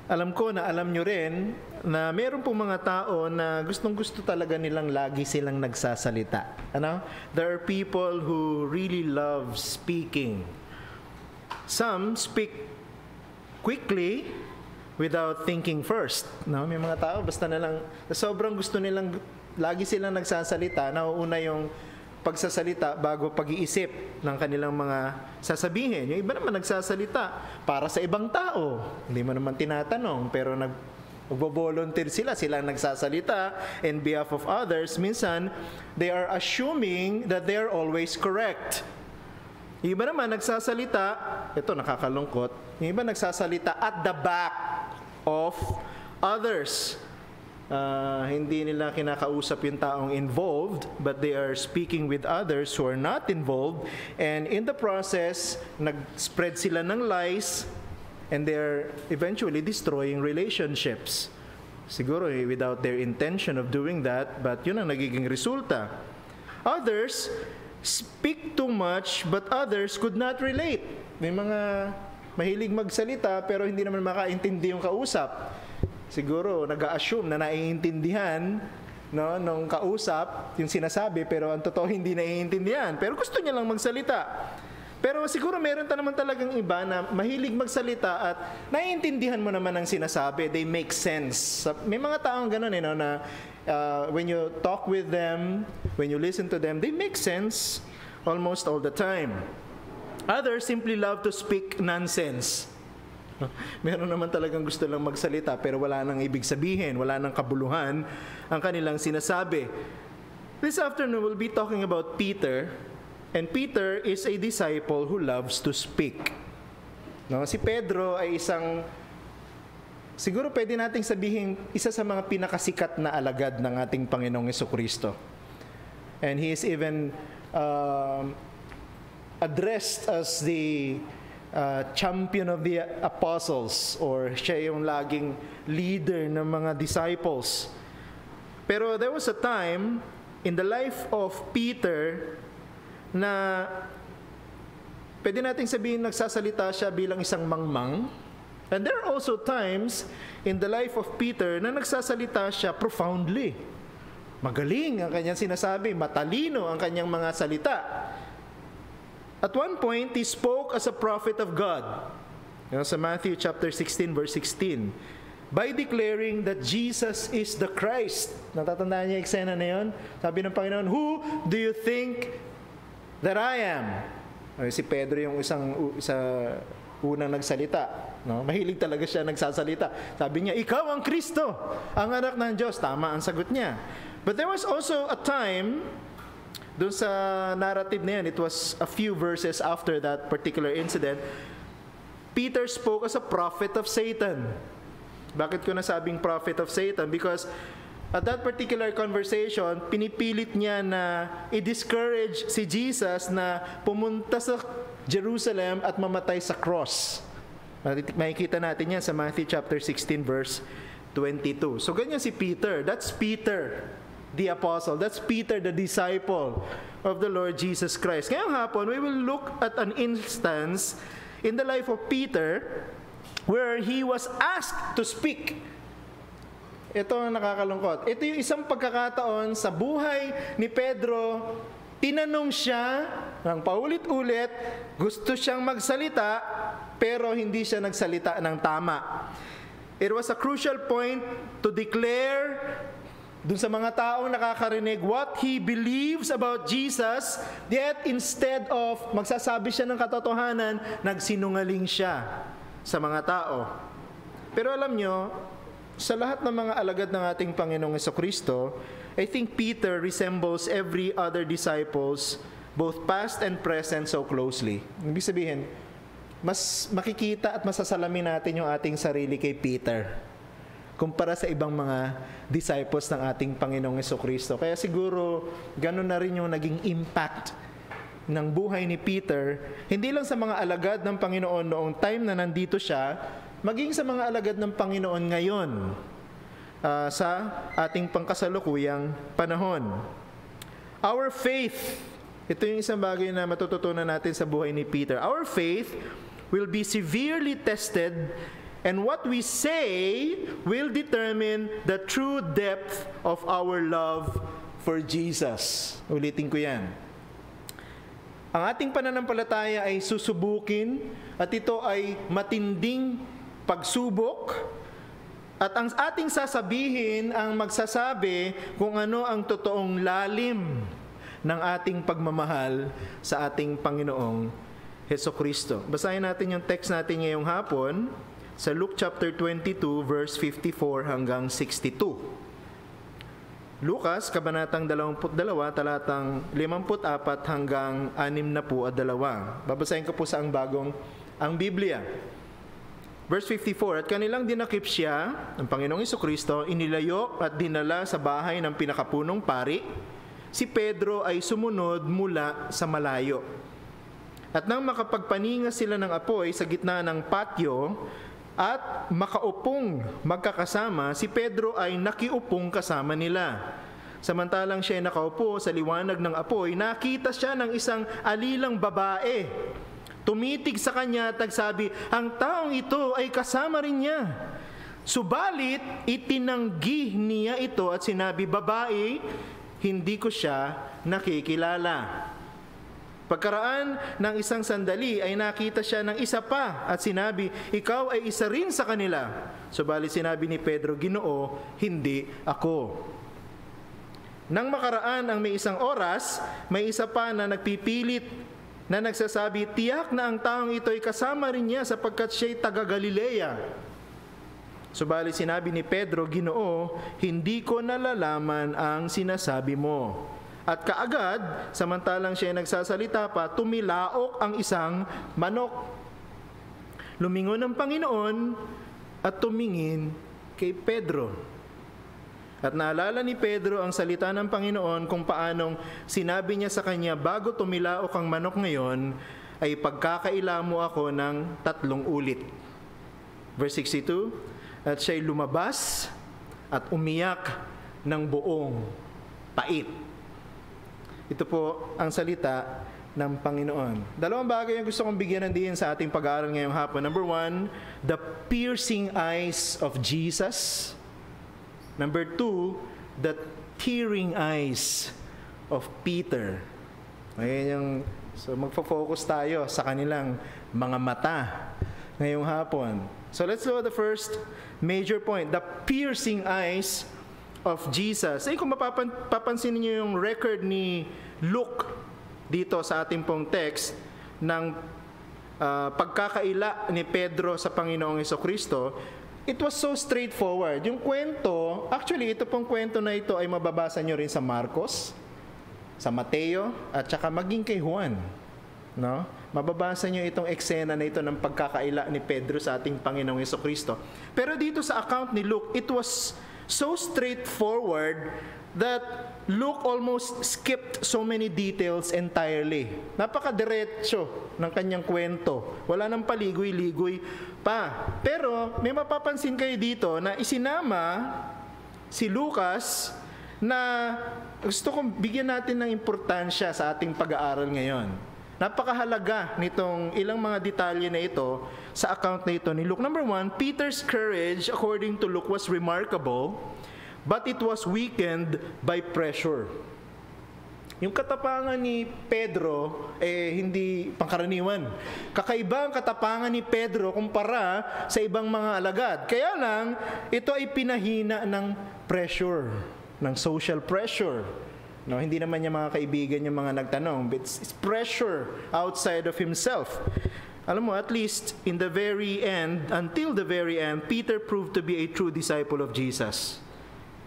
alam ko na alam nyo rin na meron pong mga tao na gustong-gusto talaga nilang lagi silang nagsasalita. Ano? There are people who really love speaking. Some speak quickly without thinking first. No? May mga tao basta na lang, sobrang gusto nilang lagi silang nagsasalita, nauuna yung pagsasalita bago pag-iisip ng kanilang mga sasabihin. Yung iba naman nagsasalita para sa ibang tao. Hindi mo naman tinatanong, pero nagbo-volunteer silang nagsasalita in behalf of others. Minsan, they are assuming that they are always correct. Yung iba naman nagsasalita, ito nakakalungkot, yung iba nagsasalita at the back of others. Hindi nila kinakausap yung taong involved, but they are speaking with others who are not involved, and in the process, nag-spread sila ng lies, and they are eventually destroying relationships. Siguro without their intention of doing that, but yun ang nagiging resulta. Others speak too much, but others could not relate. May mga mahilig magsalita, pero hindi naman makaintindi yung kausap. Siguro nag-a-assume na naiintindihan nung kausap yung sinasabi, pero ang totoo hindi naiintindihan. Pero gusto niya lang magsalita. Pero siguro meron naman talagang iba na mahilig magsalita at naiintindihan mo naman ang sinasabi. They make sense. May mga taong ganun na when you talk with them, when you listen to them, they make sense almost all the time. Others simply love to speak nonsense. Meron naman talagang gusto lang magsalita pero wala nang ibig sabihin, wala nang kabuluhan ang kanilang sinasabi. This afternoon we'll be talking about Peter, and Peter is a disciple who loves to speak. Si Pedro ay siguro pwede nating sabihin, isa sa mga pinakasikat na alagad ng ating Panginoong Jesucristo. And he is even addressed as the champion of the apostles, or siya yung laging leader ng mga disciples. Pero there was a time in the life of Peter na pwede nating sabihin nagsasalita siya bilang isang mangmang. And there are also times in the life of Peter na nagsasalita siya profoundly. Magaling ang kanyang sinasabi, matalino ang kanyang mga salita. At one point, he spoke as a prophet of God. Sa Matthew chapter 16, verse 16. By declaring that Jesus is the Christ. Natatandaan niya yung eksena na yun? Sabi ng Panginoon, who do you think that I am? Si Pedro yung isa unang nagsalita. Mahilig talaga siya nagsasalita. Sabi niya, ikaw ang Kristo, ang anak ng Diyos. Tama ang sagot niya. But there was also a time, doon sa narrative na yan, it was a few verses after that particular incident, Peter spoke as a prophet of Satan. Bakit ko nasabing prophet of Satan? Because at that particular conversation, pinipilit niya na i-discourage si Jesus na pumunta sa Jerusalem at mamatay sa cross. Makikita natin yan sa Matthew chapter 16 verse 22. So ganyan si Peter. That's Peter, the apostle. That's Peter, the disciple of the Lord Jesus Christ. Ngayong hapon, we will look at an instance in the life of Peter where he was asked to speak. Ito ang nakakalungkot. Ito yung isang pagkakataon sa buhay ni Pedro. Tinanong siya ng paulit-ulit, gusto siyang magsalita, pero hindi siya nagsalita ng tama. It was a crucial point to declare dun sa mga taong nakakarinig what he believes about Jesus, yet instead of magsasabi siya ng katotohanan, nagsinungaling siya sa mga tao. Pero alam nyo, sa lahat ng mga alagad ng ating Panginoong Jesucristo, I think Peter resembles every other disciples, both past and present, so closely. Ibig sabihin, mas makikita at masasalamin natin yung ating sarili kay Peter kumpara sa ibang mga disciples ng ating Panginoong Jesucristo. Kaya siguro, ganun na rin yung naging impact ng buhay ni Peter, hindi lang sa mga alagad ng Panginoon noong time na nandito siya, maging sa mga alagad ng Panginoon ngayon sa ating pangkasalukuyang panahon. Our faith, ito yung isang bagay na matututunan natin sa buhay ni Peter. Our faith will be severely tested And what we say will determine the true depth of our love for Jesus. Ulitin ko yan. Ang ating pananampalataya ay susubukin at ito ay matinding pagsubok. At ang ating sasabihin ang magsasabi kung ano ang totoong lalim ng ating pagmamahal sa ating Panginoong Hesukristo. Basahin natin yung text natin ngayong hapon sa Luke chapter 22 verse 54 hanggang 62. Lucas, kabanatang 22, talatang 54 hanggang 62. Babasahin ko po sa ang Biblia. Verse 54, at kanilang dinakip siya, ang Panginoong Hesukristo, inilayo at dinala sa bahay ng pinakapunong pari. Si Pedro ay sumunod mula sa malayo. At nang makapagpaninga sila ng apoy sa gitna ng patio at makaupong magkakasama, si Pedro ay nakiupong kasama nila. Samantalang siya ay nakaupo sa liwanag ng apoy, nakita siya ng isang alilang babae. Tumitig sa kanya at nagsabi, ang taong ito ay kasama rin niya. Subalit, itinanggi niya ito at sinabi, babae, hindi ko siya nakikilala. Pagkaraan ng isang sandali ay nakita siya ng isa pa at sinabi, ikaw ay isa rin sa kanila. Subalit sinabi ni Pedro, Ginoo, hindi ako. Nang makaraan ang may isang oras, may isa pa na nagpipilit na nagsasabi, tiyak na ang taong ito ay kasama rin niya sapagkat siya'y taga Galilea. Subalit sinabi ni Pedro, Ginoo, hindi ko nalalaman ang sinasabi mo. At kaagad, samantalang siya nagsasalita pa, tumilaok ang isang manok. Lumingon ang Panginoon at tumingin kay Pedro. At naalala ni Pedro ang salita ng Panginoon kung paanong sinabi niya sa kanya, bago tumilaok ang manok ngayon, ay pagkakaila mo ako ng 3 ulit. Verse 62, at siya'y lumabas at umiyak ng buong pait. Ito po ang salita ng Panginoon. Dalawang bagay ang gusto kong bigyan ng diin sa ating pag-aaral ngayong hapon. Number 1, the piercing eyes of Jesus. Number 2, the tearing eyes of Peter. So magfo-focus tayo sa kanilang mga mata ngayong hapon. So let's look at the first major point, the piercing eyes of Jesus. Kung mapapansin niyo yung record ni Luke dito sa ating pong text ng pagkakaila ni Pedro sa Panginoong Hesukristo, it was so straightforward. Yung kwento, actually ito pong kwento na ito ay mababasa nyo rin sa Marcos, sa Mateo, at saka maging kay Juan. No? Mababasa nyo itong eksena na ito ng pagkakaila ni Pedro sa ating Panginoong Hesukristo. Pero dito sa account ni Luke, it was so straightforward that Luke almost skipped so many details entirely. Napakadiretso ng kanyang kwento. Wala nang paligoy-ligoy pa. Pero may mapapansin kayo dito na isinama si Lucas na gusto kong bigyan natin ng importansya sa ating pag-aaral ngayon. Napakahalaga nitong ilang mga detalye na ito sa account na ito ni Luke. Number 1, Peter's courage, according to Luke, was remarkable, but it was weakened by pressure. Yung katapangan ni Pedro, hindi pangkaraniwan. Kakaiba ang katapangan ni Pedro kumpara sa ibang mga alagad. Kaya lang, ito ay pinahina ng pressure, ng social pressure. No, hindi naman niya mga kaibigan yung mga nagtanong, but it's pressure outside of himself. Alam mo, at least in the very end, until the very end, Peter proved to be a true disciple of Jesus.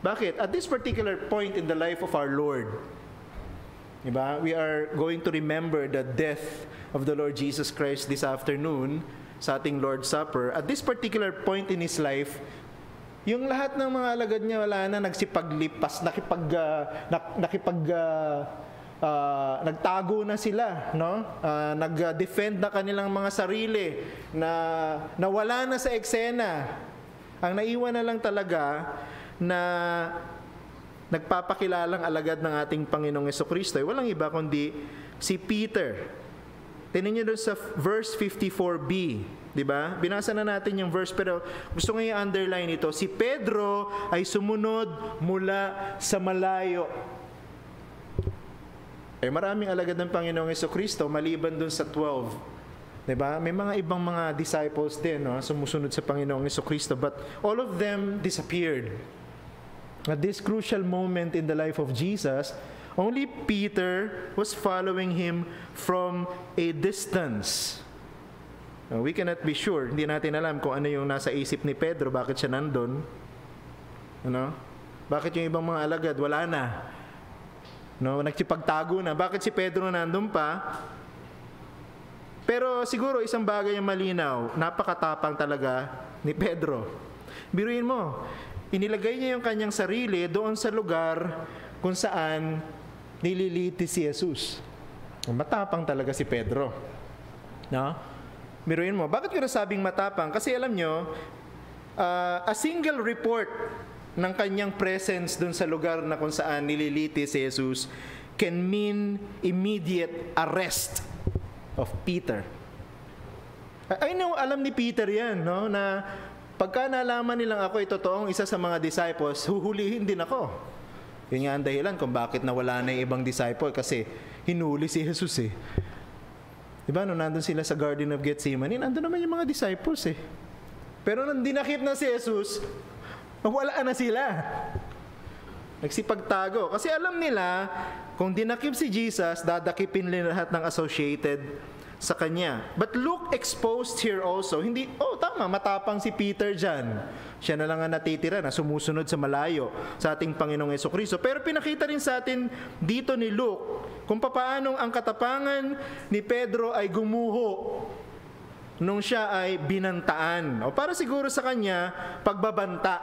Bakit? At this particular point in the life of our Lord, diba? We are going to remember the death of the Lord Jesus Christ this afternoon sa ating Lord's Supper. At this particular point in His life, yung lahat ng mga alagad niya wala na, nagsipaglipas, nagtago na sila, no? Nag-defend na kanilang mga sarili, na nawala na sa eksena. Ang naiwan na lang talaga na nagpapakilalang alagad ng ating Panginoong Hesukristo ay walang iba kundi si Peter. Tingnan niyo doon sa verse 54b. Di ba? Binasa na natin yung verse, pero gusto nga i-underline ito. Si Pedro ay sumunod mula sa malayo. Maraming alagad ng Panginoong Jesucristo maliban dun sa 12. Diba? May mga ibang mga disciples din, no, sumusunod sa Panginoong Jesucristo, but all of them disappeared. At this crucial moment in the life of Jesus, only Peter was following him from a distance. Now, we cannot be sure. Hindi natin alam kung ano yung nasa isip ni Pedro, bakit siya nandun. Ano? Bakit yung ibang mga alagad, wala na. No, nagsipagtago na. Bakit si Pedro nandun pa? Pero siguro isang bagay yung malinaw, napakatapang talaga ni Pedro. Biruin mo, inilagay niya yung kanyang sarili doon sa lugar kung saan nililitis si Jesus. Matapang talaga si Pedro. No? Biruin mo, bakit ko nasabing matapang? Kasi alam nyo, a single report ng kanyang presence dun sa lugar na kung saan nililitis si Jesus can mean immediate arrest of Peter. I know, alam ni Peter yan, no? Na pagka nalaman nilang ako ay totoong isa sa mga disciples, huhulihin din ako. Yun nga ang dahilan kung bakit nawala na yung ibang disciple, kasi hinuli si Jesus eh. Diba, nung nandun sila sa Garden of Gethsemane, nandun naman yung mga disciples eh. Pero nung dinakip na si Jesus, wala na sila. Nagsipagtago. Kasi alam nila, kung dinakip si Jesus, dadakipin nila lahat ng associated sa kanya. But Luke exposed here also, hindi, tama, matapang si Peter dyan. Siya na lang ang natitira na sumusunod sa malayo sa ating Panginoong Jesucristo. Pero pinakita rin sa atin dito ni Luke kung papaanong ang katapangan ni Pedro ay gumuho nung siya ay binantaan. O para siguro sa kanya, pagbabanta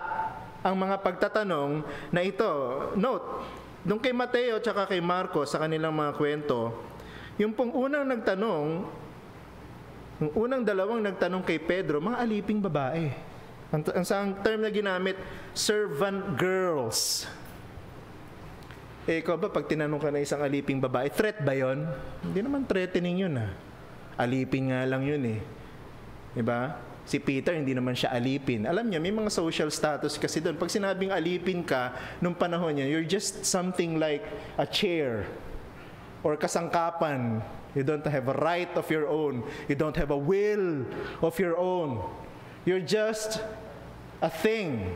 ang mga pagtatanong na ito. Note, nung kay Mateo at kay Marcos sa kanilang mga kwento, yung pong unang nagtanong, yung unang dalawang nagtanong kay Pedro, mga aliping babae. Ang term na ginamit, servant girls. Ikaw ba, pag tinanong ka na isang aliping babae, threat ba yon? Hindi naman threatening yun Alipin nga lang yun eh. Diba? Si Peter, hindi naman siya alipin. Alam niyo, may mga social status kasi doon. Pag sinabing alipin ka, nung panahon niya, you're just something like a chair or kasangkapan. You don't have a right of your own. You don't have a will of your own. You're just a thing.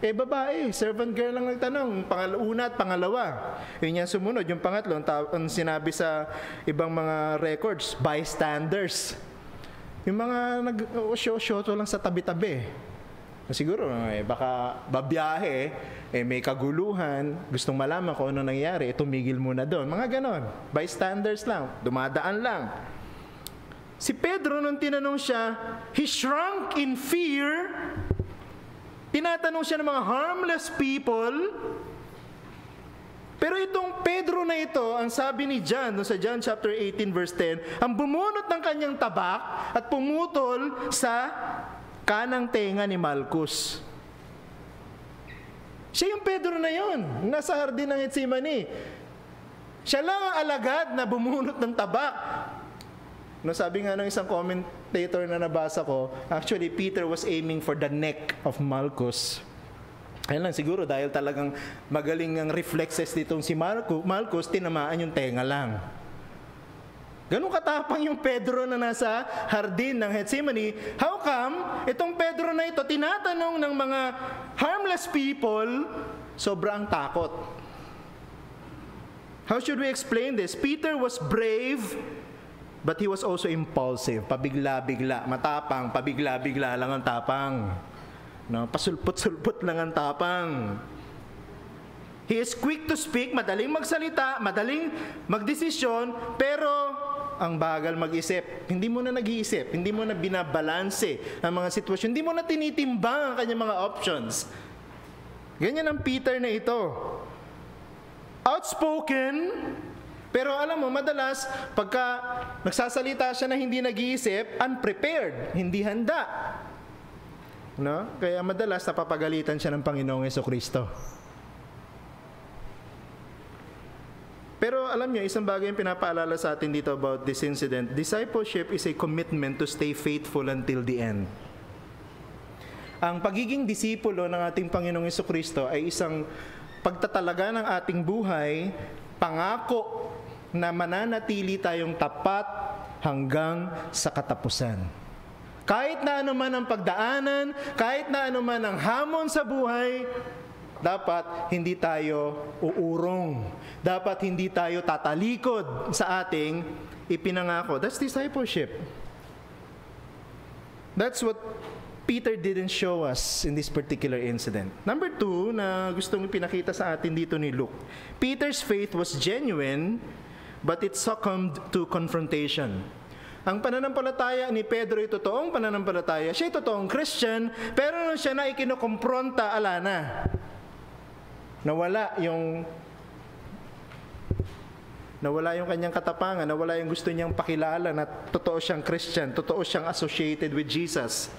Babae, servant girl lang nagtanong. Una at pangalawa. Yun yan sumunod. Yung pangatlo, ang sinabi sa ibang mga records, bystanders. Yung mga nag-show-show lang sa tabi-tabi. Siguro, baka babiyahe, may kaguluhan, gustong malaman kung ano nangyari, tumigil muna doon. Mga ganon. Bystanders lang, dumadaan lang. Si Pedro, nung tinanong siya, he shrunk in fear. Tinatanong siya ng mga harmless people. Pero itong Pedro na ito, ang sabi ni John, sa John chapter 18 verse 10, ang bumunot ng kanyang tabak at pumutol sa kanang tenga ni Malchus. Siya yung Pedro na yun, nasa hardin ng Gethsemane. Siya lang ang alagad na bumunot ng tabak. No, sabi nga ng isang commentator na nabasa ko, actually Peter was aiming for the neck of Malchus. Ayun lang, siguro dahil talagang magaling ang reflexes nitong si Malchus, tinamaan yung tenga lang. Ganun katapang yung Pedro na nasa hardin ng Gethsemane. How come itong Pedro na ito, tinatanong ng mga harmless people, sobrang takot? How should we explain this? Peter was brave, but he was also impulsive. Pabigla-bigla, matapang, pabigla-bigla lang ang tapang. No, pasulpot-sulpot lang ang tapang. He is quick to speak, madaling magsalita, madaling magdesisyon, pero ang bagal mag-isip. Hindi mo na nag-iisip, hindi mo na binabalanse ang mga sitwasyon, hindi mo na tinitimbang ang kanyang mga options. Ganyan ang Peter na ito. Outspoken, pero alam mo, madalas, pagka nagsasalita siya na hindi nag-iisip, unprepared, hindi handa. No? Kaya madalas napapagalitan siya ng Panginoong Jesucristo. Pero alam niyo, isang bagay yung pinapaalala sa atin dito about this incident, discipleship is a commitment to stay faithful until the end. Ang pagiging disipulo ng ating Panginoong Jesucristo ay isang pagtatalaga ng ating buhay, pangako na mananatili tayong tapat hanggang sa katapusan. Kahit na anuman ang pagdaanan, kahit na anuman ang hamon sa buhay, dapat hindi tayo uurong. Dapat hindi tayo tatalikod sa ating ipinangako. That's discipleship. That's what Peter didn't show us in this particular incident. Number 2 na gustong ipinakita sa atin dito ni Luke. Peter's faith was genuine, but it succumbed to confrontation. Ang pananampalataya ni Pedro ay totoong pananampalataya. Siya ay totoong Christian, pero nung siya na ikinukumpronta, ala na. Nawala yung kanyang katapangan, nawala yung gusto niyang pakilala na totoo siyang Christian, totoo siyang associated with Jesus.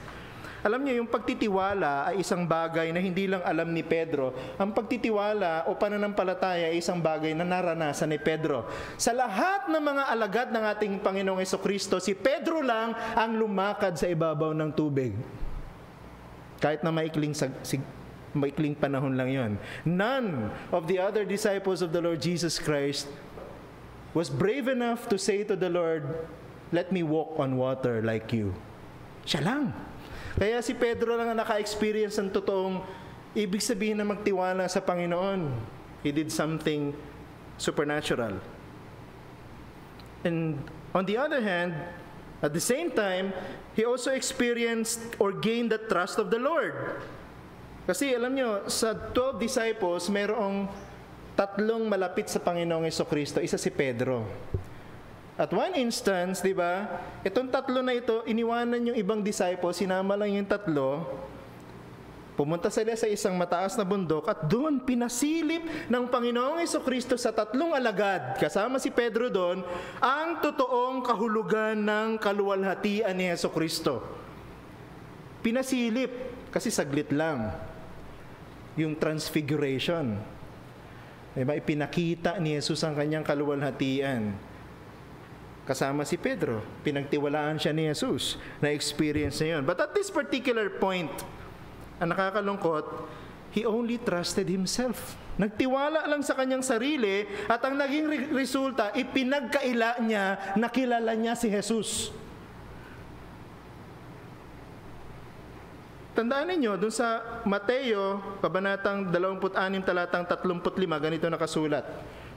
Alam niyo, yung pagtitiwala ay isang bagay na hindi lang alam ni Pedro. Ang pagtitiwala o pananampalataya ay isang bagay na naranasan ni Pedro. Sa lahat ng mga alagad ng ating Panginoong Jesucristo, si Pedro lang ang lumakad sa ibabaw ng tubig. Kahit na maikling panahon lang yon. None of the other disciples of the Lord Jesus Christ was brave enough to say to the Lord, "Let me walk on water like you." Siya lang. Kaya si Pedro lang ang naka-experience ng totoong ibig sabihin na magtiwala sa Panginoon. He did something supernatural. And on the other hand, at the same time, he also experienced or gained the trust of the Lord. Kasi alam nyo, sa 12 disciples, mayroong 3 malapit sa Panginoong Jesucristo. Isa si Pedro. At one instance, di ba, itong 3 na ito, iniwanan yung ibang disciples, sinama lang yung 3, pumunta sila sa isang mataas na bundok at doon pinasilip ng Panginoong Jesucristo sa 3 alagad, kasama si Pedro doon, ang totoong kahulugan ng kaluwalhatian ni Jesucristo. Pinasilip, kasi saglit lang, yung transfiguration. Diba, ipinakita ni Jesus ang kanyang kaluwalhatian. Kasama si Pedro, pinagtiwalaan siya ni Jesus, na-experience niya yun. But at this particular point, ang nakakalungkot, he only trusted himself. Nagtiwala lang sa kanyang sarili at ang naging resulta, ipinagkaila niya, nakilala niya si Jesus. Tandaan ninyo, dun sa Mateo, kabanatang 26, talatang 35, ganito nakasulat.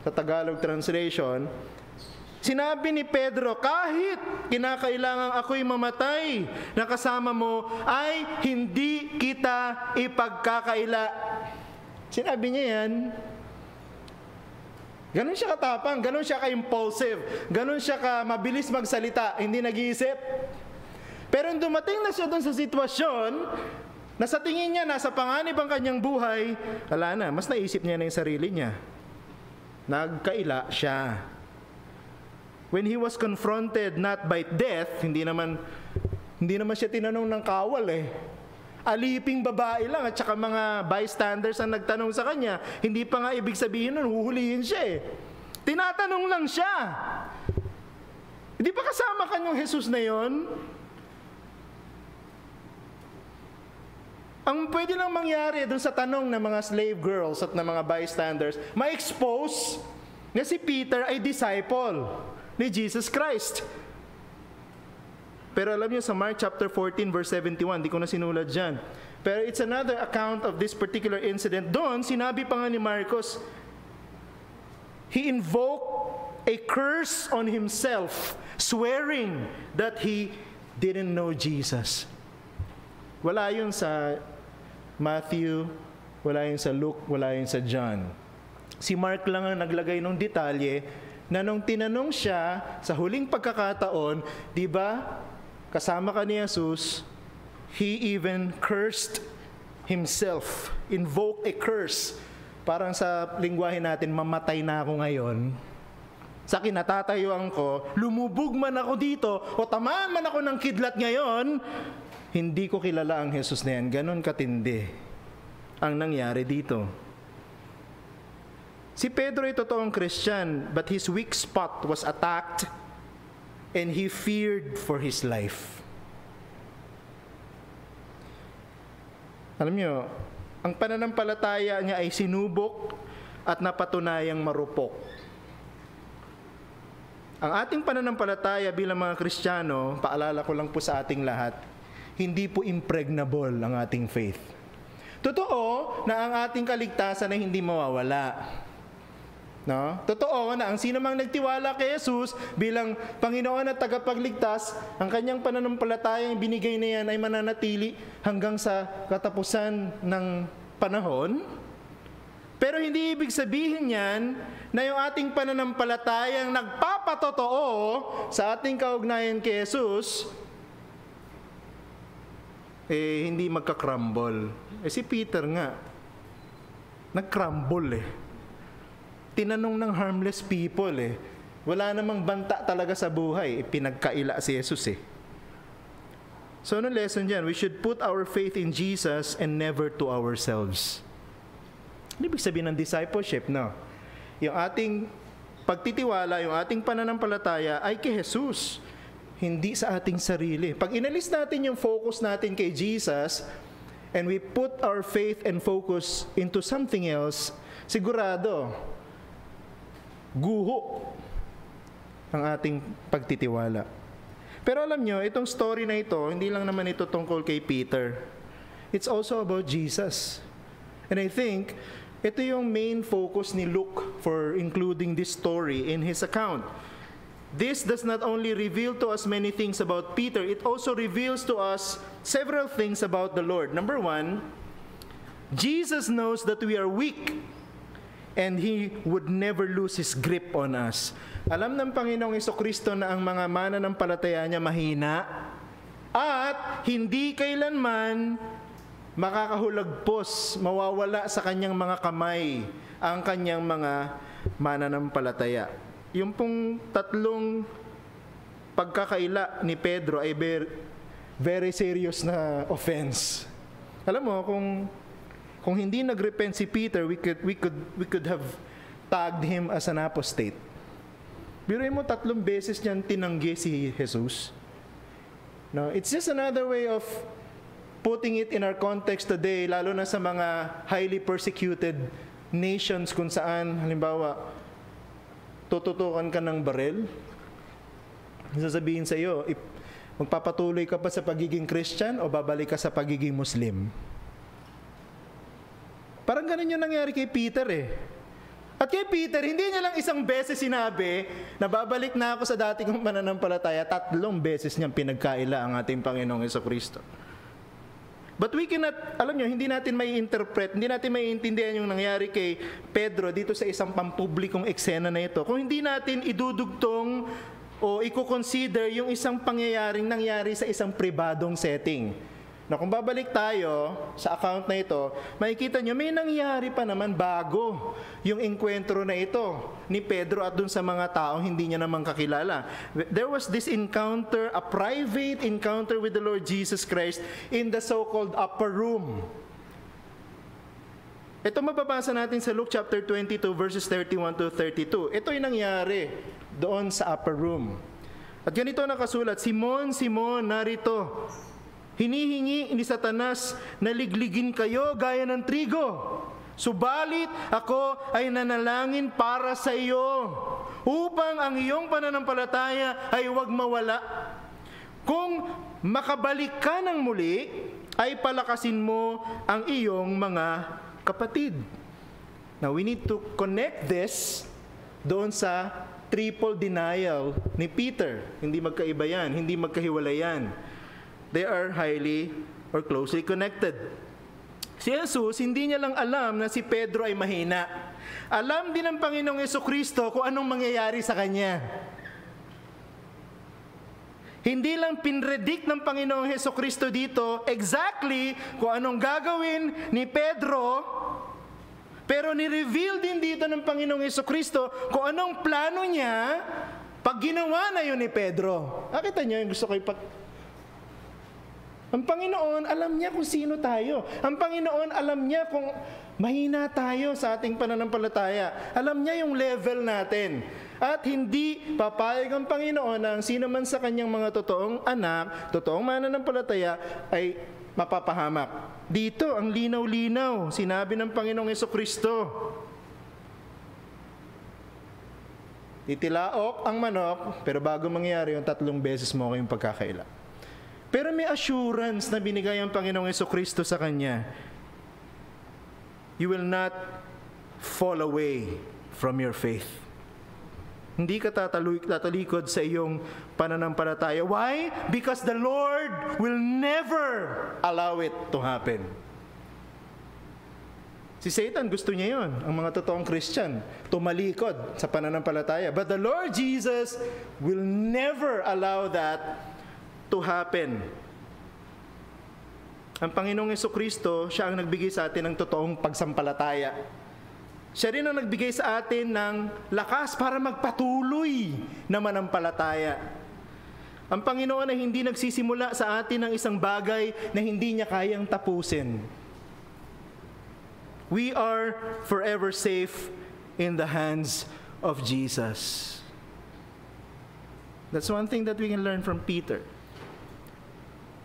Sa Tagalog translation, sinabi ni Pedro, kahit kinakailangan ako'y mamatay na kasama mo, ay hindi kita ipagkakaila. Sinabi niya yan. Ganon siya katapang, ganon siya ka-impulsive, ganon siya ka-mabilis magsalita, hindi nag-iisip. Pero dumating na siya doon sa sitwasyon na sa tingin niya, nasa panganib ang kanyang buhay, wala na, mas naisip niya na yung sarili niya. Nagkaila siya. When he was confronted not by death, hindi naman siya tinanong ng kawal eh. Aliping babae lang at saka mga bystanders ang nagtanong sa kanya. Hindi pa nga ibig sabihin nun, huhulihin siya eh. Tinatanong lang siya. Hindi pa kasama kanyang Jesus na yon? Ang pwede lang mangyari dun sa tanong ng mga slave girls at ng mga bystanders, ma-expose na si Peter ay disciple ni Jesus Christ. Pero alam niyo sa Mark chapter 14 verse 71, di ko na sinulat dyan. Pero it's another account of this particular incident. Doon, sinabi pa nga ni Marcos, he invoked a curse on himself, swearing that he didn't know Jesus. Wala yun sa Matthew, wala yun sa Luke, wala yun sa John. Si Mark lang ang naglagay ng detalye na nung tinanong siya sa huling pagkakataon, di ba, kasama ka ni Jesus, he even cursed himself, invoked a curse. Parang sa lingwahe natin, mamatay na ako ngayon. Sa kinatatayuan ko, lumubog man ako dito, o tamaan man ako ng kidlat ngayon, hindi ko kilala ang Jesus na yan. Ganon katindi ang nangyari dito. Si Pedro ay totoong Christian, but his weak spot was attacked and he feared for his life. Alam niyo, ang pananampalataya niya ay sinubok at napatunayang marupok. Ang ating pananampalataya bilang mga Kristiyano, paalala ko lang po sa ating lahat, hindi po impregnable ang ating faith. Totoo na ang ating kaligtasan ay hindi mawawala. No? Totoo na ang sino mang nagtiwala kay Jesus bilang Panginoon at tagapagligtas, ang kanyang pananampalatayang binigay na yan ay mananatili hanggang sa katapusan ng panahon. Pero hindi ibig sabihin yan na yung ating pananampalatayang nagpapatotoo sa ating kaugnayan kay Jesus, hindi magka-crumble. Si Peter nga, nag-crumble Tinanong ng harmless people Wala namang banta talaga sa buhay. Pinagkaila si Jesus So anong lesson dyan? We should put our faith in Jesus and never to ourselves. Ano ibig sabihin ng discipleship, no? Yung ating pagtitiwala, yung ating pananampalataya ay kay Jesus, hindi sa ating sarili. Pag inalis natin yung focus natin kay Jesus and we put our faith and focus into something else, sigurado, guho ang ating pagtitiwala. Pero alam nyo, itong story na ito, hindi lang naman ito tungkol kay Peter. It's also about Jesus. And I think, ito yung main focus ni Luke for including this story in his account. This does not only reveal to us many things about Peter, it also reveals to us several things about the Lord. Number one, Jesus knows that we are weak and He would never lose His grip on us. Alam ng Panginoong Jesucristo na ang mga mananampalataya niya mahina at hindi kailanman makakahulagpos, mawawala sa kanyang mga kamay ang kanyang mga mananampalataya. Yung pong tatlong pagkakaila ni Pedro ay very serious na offense. Alam mo, kung hindi nagrepent si Peter, we could have tagged him as an apostate. Biruin mo, 3 beses niyang tinanggi si Jesus. No, it's just another way of putting it in our context today, lalo na sa mga highly persecuted nations kung saan, halimbawa, tututukan ka ng baril, sasabihin sa iyo, magpapatuloy ka pa sa pagiging Christian o babalik ka sa pagiging Muslim. Parang ganun yung nangyari kay Peter At kay Peter, hindi niya lang isang beses sinabi na babalik na ako sa dati kong pananampalataya, 3 beses niyang pinagkaila ang ating Panginoong Jesucristo. But we cannot, alam nyo, hindi natin may interpret, hindi natin may intindihan yung nangyari kay Pedro dito sa isang pampublikong eksena na ito. Kung hindi natin idudugtong o i-consider yung isang pangyayaring nangyari sa isang pribadong setting. Na kung babalik tayo sa account na ito, makikita nyo, may nangyari pa naman bago yung enkwentro na ito ni Pedro at dun sa mga taong hindi niya naman kakilala. There was this encounter, a private encounter with the Lord Jesus Christ in the so-called upper room. Ito mababasa natin sa Luke chapter 22 verses 31 to 32. Ito yung nangyari doon sa upper room. At ganito nakasulat, Simon, Simon, narito. Hinihingi ni Satanas na ligligin kayo gaya ng trigo. Subalit ako ay nanalangin para sa iyo, upang ang iyong pananampalataya ay huwag mawala. Kung makabalik ka ng muli, ay palakasin mo ang iyong mga kapatid. Now we need to connect this doon sa triple denial ni Peter. Hindi magkaiba yan, hindi magkahiwalay yan. They are highly or closely connected. Si Jesus, hindi niya lang alam na si Pedro ay mahina. Alam din ng Panginoong Jesucristo kung anong mangyayari sa kanya. Hindi lang pinredict ng Panginoong Jesucristo dito exactly kung anong gagawin ni Pedro, pero ni-reveal din dito ng Panginoong Jesucristo kung anong plano niya pag ginawa na yun ni Pedro. Nakita niyo yung gusto ko Ang Panginoon, alam niya kung sino tayo. Ang Panginoon, alam niya kung Mahina tayo sa ating pananampalataya. Alam niya yung level natin. At hindi papayag ang Panginoon na ang sino man sa kanyang mga totoong anak, totoong mananampalataya ay mapapahamak. Dito, ang linaw-linaw, sinabi ng Panginoong Jesucristo. Titilaok ang manok, pero bago mangyari yung 3 beses mo kayong pagkakaila. Pero may assurance na binigay ang Panginoong Jesucristo sa kanya. You will not fall away from your faith. Hindi ka tatalikod sa iyong pananampalataya. Why? Because the Lord will never allow it to happen. Si Satan gusto niya yon, ang mga totoong Christian, tumalikod sa pananampalataya. But the Lord Jesus will never allow that to happen. Ang Panginoong Jesucristo, siya ang nagbigay sa atin ng totoong pagsampalataya. Siya rin ang nagbigay sa atin ng lakas para magpatuloy na manampalataya. Ang Panginoon ay hindi nagsisimula sa atin ng isang bagay na hindi niya kayang tapusin. We are forever safe in the hands of Jesus. That's one thing that we can learn from Peter.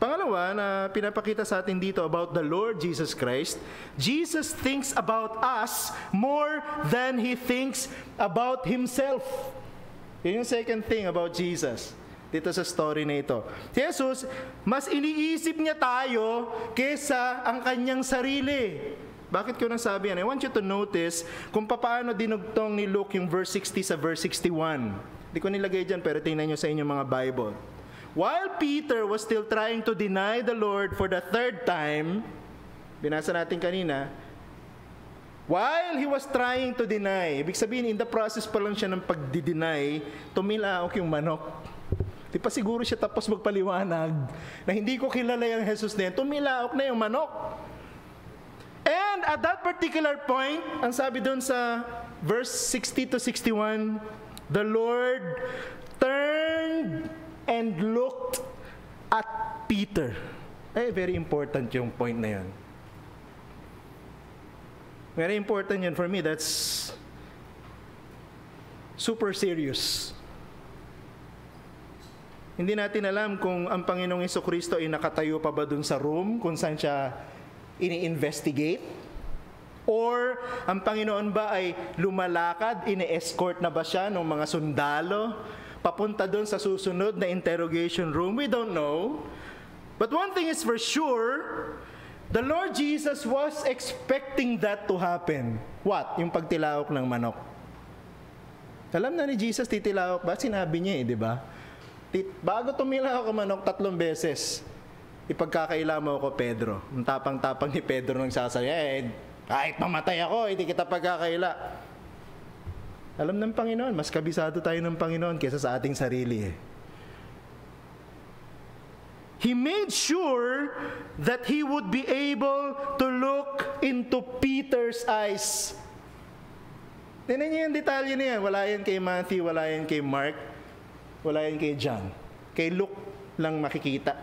Pangalawa na pinapakita sa atin dito about the Lord Jesus Christ, Jesus thinks about us more than He thinks about Himself. Yun yung second thing about Jesus dito sa story na ito. Si Jesus, mas iniisip niya tayo kesa ang kanyang sarili. Bakit ko nasabi yan? I want you to notice kung paano dinugtong ni Luke yung verse 60 sa verse 61. Hindi ko nilagay dyan, pero tingnan nyo sa inyong mga Bible. While Peter was still trying to deny the Lord for the 3rd time, binasa natin kanina, while he was trying to deny, ibig sabihin, in the process pa lang siya ng pagdi-deny, tumilaok yung manok. Di pa siguro siya tapos magpaliwanag na hindi ko kilala yung Jesus na yan, tumilaok na yung manok. And at that particular point, ang sabi doon sa verse 60 to 61, the Lord turned and looked at Peter. Very important yung point na yan. Very important yan for me. That's super serious. Hindi natin alam kung ang Panginoong Jesucristo ay nakatayo pa ba dun sa room kung saan siya ini-investigate. Or ang Panginoon ba ay lumalakad, ini-escort na ba siya ng mga sundalo papunta doon sa susunod na interrogation room? We don't know. But one thing is for sure, the Lord Jesus was expecting that to happen. What? Yung pagtilaok ng manok. Alam na ni Jesus, titilaok ba? Sinabi niya di ba? Bago tumilaok ang manok 3 beses, ipagkakaila mo ako, Pedro. Ang tapang-tapang ni Pedro nang sasabi, kahit mamatay ako, hindi kita pagkakaila. Alam ng Panginoon, mas kabisado tayo ng Panginoon kaysa sa ating sarili. He made sure that he would be able to look into Peter's eyes. Tingnan niyo yung detalye na yan. Wala yan kay Matthew, wala yan kay Mark, wala yan kay John. Kay Luke lang makikita.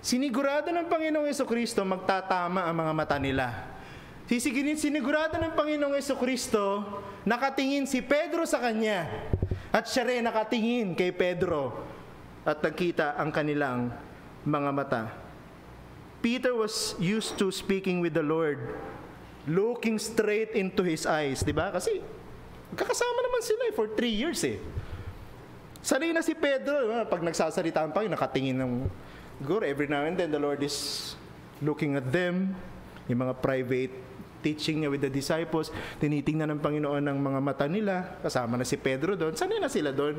Sinigurado ng Panginoong Jesucristo magtatama ang mga mata nila. Sinigurado ng Panginoong Jesucristo, nakatingin si Pedro sa kanya at siya rin nakatingin kay Pedro at nagkita ang kanilang mga mata. Peter was used to speaking with the Lord, looking straight into His eyes, di ba? Kasi magkakasama naman sila for 3 years Sanay na si Pedro, pag nagsasalita ang Panginoon, nakatingin ng siguro every now and then the Lord is looking at them, yung mga private teaching niya with the disciples, tinitingnan ng Panginoon ng mga mata nila, kasama na si Pedro doon, sanay na sila doon.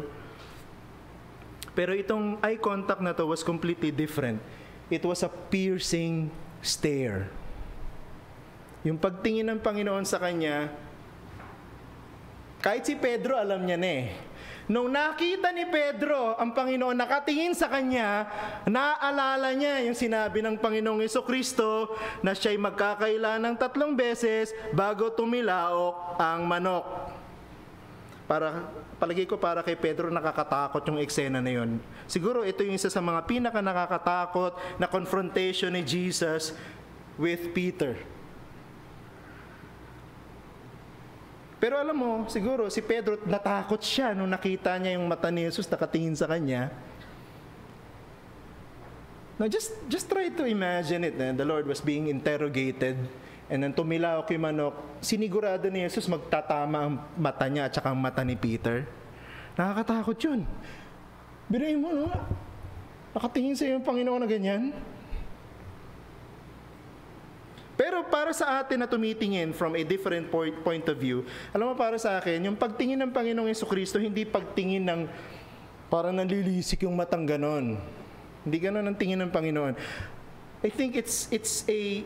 Pero itong eye contact na to was completely different. It was a piercing stare. Yung pagtingin ng Panginoon sa kanya, kahit si Pedro alam niya na Nung nakita ni Pedro ang Panginoon nakatingin sa kanya, naalala niya yung sinabi ng Panginoong Jesucristo na siya'y magkakaila ng 3 beses bago tumilaok ang manok. Palagi ko para kay Pedro nakakatakot yung eksena na yun. Siguro ito yung isa sa mga pinaka nakakatakot na confrontation ni Jesus with Peter. Pero alam mo, siguro si Pedro, natakot siya nung nakita niya yung mata ni Jesus nakatingin sa kanya. Now, just try to imagine it. The Lord was being interrogated, and then tumilawak yung manok. Sinigurado ni Jesus magtatama ang mata niya at saka ang mata ni Peter. Nakakatakot yun. Biruin mo, no? Nakatingin sa iyo yung Panginoon na ganyan. Pero para sa atin na tumitingin from a different point of view, alam mo, para sa akin, yung pagtingin ng Panginoong Jesucristo, hindi pagtingin ng parang nanlilisik yung matang ganon. Hindi ganon ang tingin ng Panginoon. I think it's a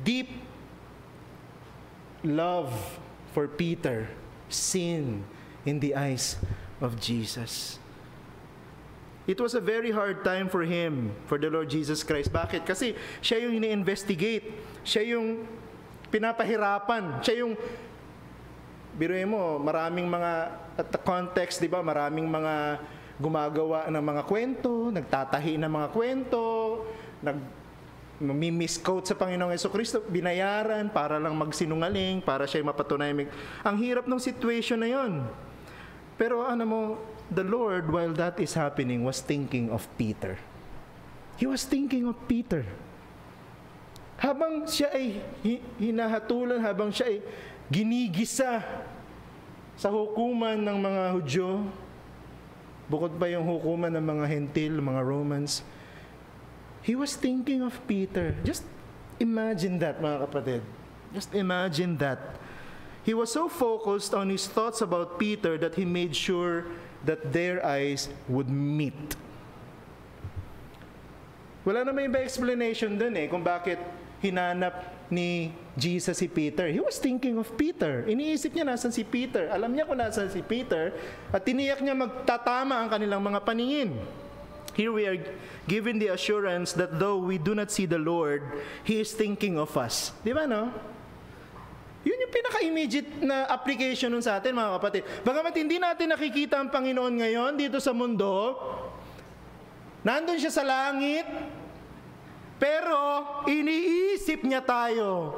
deep love for Peter, sin in the eyes of Jesus. It was a very hard time for him, for the Lord Jesus Christ. Bakit? Kasi siya yung ini-investigate. Siya yung pinapahirapan. Siya yung, biruin mo, maraming mga, at the context, di ba, maraming mga gumagawa ng mga kwento, nagtatahi ng mga kwento, misquote sa Panginoong Jesucristo, binayaran para lang magsinungaling, para siya mapatunayan. Ang hirap ng situation na yon. Pero ano mo, the Lord, while that is happening, was thinking of Peter. He was thinking of Peter. Habang siya ay hinahatulan, habang siya ay ginigisa sa hukuman ng mga Hudyo, bukod pa yung hukuman ng mga Hentil, mga Romans, he was thinking of Peter. Just imagine that, mga kapatid. Just imagine that. He was so focused on his thoughts about Peter that he made sure that their eyes would meet. Wala naman iba explanation dun kung bakit hinanap ni Jesus si Peter. He was thinking of Peter. Iniisip niya nasan si Peter. Alam niya kung nasan si Peter at tiniyak niya magtatama ang kanilang mga paningin. Here we are given the assurance that though we do not see the Lord, He is thinking of us. Di ba, no? Yun yung pinaka-immediate na application nun sa atin, mga kapatid. Bagamat hindi natin nakikita ang Panginoon ngayon dito sa mundo, nandun siya sa langit, pero iniisip niya tayo.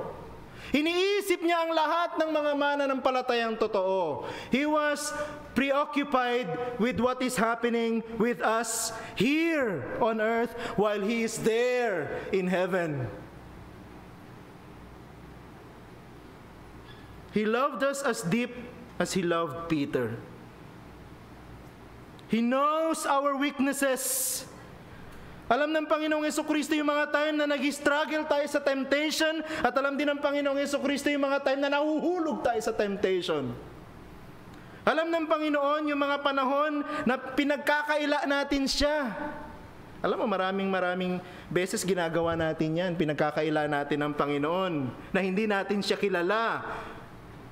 Iniisip niya ang lahat ng mga mananampalatayang totoo. He was preoccupied with what is happening with us here on earth while He is there in heaven. He loved us as deep as He loved Peter. He knows our weaknesses. Alam ng Panginoong Jesucristo yung mga time na nag-struggle tayo sa temptation at alam din ng Panginoong Jesucristo yung mga time na nahuhulog tayo sa temptation. Alam ng Panginoon yung mga panahon na pinagkakaila natin Siya. Alam mo, maraming beses ginagawa natin yan. Pinagkakaila natin ang Panginoon na hindi natin Siya kilala.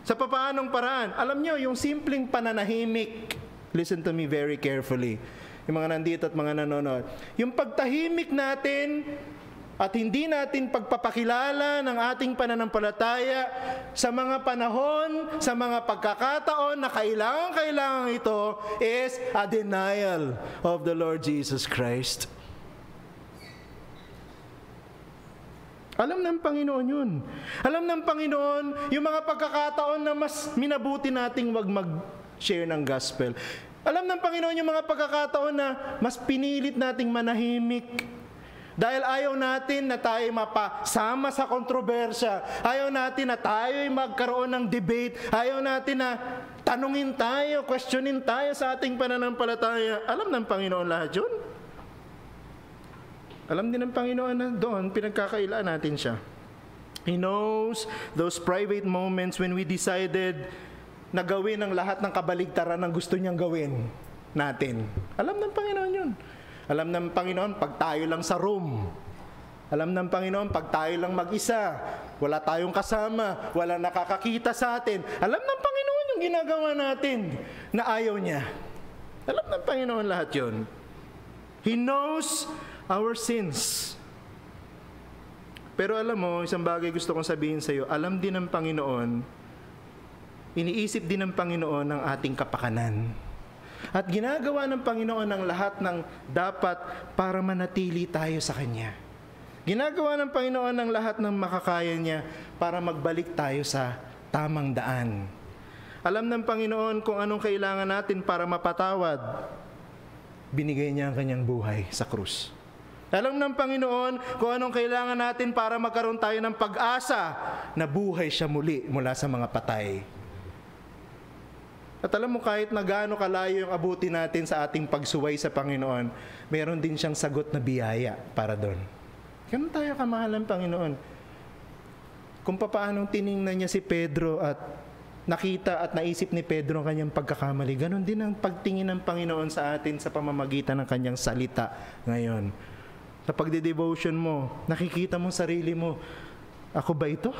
Sa papaanong paraan? Alam nyo, yung simpleng pananahimik. Listen to me very carefully. Yung mga nandito at mga nanonood. Yung pagtahimik natin at hindi natin pagpapakilala ng ating pananampalataya sa mga panahon, sa mga pagkakataon na kailangan ito is a denial of the Lord Jesus Christ. Alam ng Panginoon yun. Alam ng Panginoon yung mga pagkakataon na mas minabuti nating wag mag-share ng gospel. Alam ng Panginoon yung mga pagkakataon na mas pinilit nating manahimik. Dahil ayaw natin na tayo mapasama sa kontrobersya. Ayaw natin na tayo magkaroon ng debate. Ayaw natin na tanungin tayo, questionin tayo sa ating pananampalataya. Alam ng Panginoon lahat yun. Alam din ng Panginoon na doon, pinagkakailaan natin Siya. He knows those private moments when we decided na gawin ang lahat ng kabaligtaran ng gusto niyang gawin natin. Alam ng Panginoon yun. Alam ng Panginoon pag tayo lang sa room. Alam ng Panginoon pag tayo lang mag-isa. Wala tayong kasama. Wala nakakakita sa atin. Alam ng Panginoon yung ginagawa natin na ayaw niya. Alam ng Panginoon lahat yun. He knows our sins. Pero alam mo, isang bagay gusto kong sabihin sa iyo, alam din ng Panginoon, iniisip din ng Panginoon ang ating kapakanan. At ginagawa ng Panginoon ang lahat ng dapat para manatili tayo sa Kanya. Ginagawa ng Panginoon ang lahat ng makakaya niya para magbalik tayo sa tamang daan. Alam ng Panginoon kung anong kailangan natin para mapatawad. Binigay niya ang kanyang buhay sa krus. Alam ng Panginoon kung anong kailangan natin para magkaroon tayo ng pag-asa na buhay siya muli mula sa mga patay. At alam mo, kahit na gaano kalayo yung abuti natin sa ating pagsuway sa Panginoon, meron din siyang sagot na biyaya para doon. Ganun tayo kamahal ng Panginoon. Kung paano tiningnan niya si Pedro at nakita at naisip ni Pedro ang kanyang pagkakamali, ganun din ang pagtingin ng Panginoon sa atin sa pamamagitan ng kanyang salita ngayon. Sa pagde-devotion mo, nakikita mo sarili mo, ako ba ito?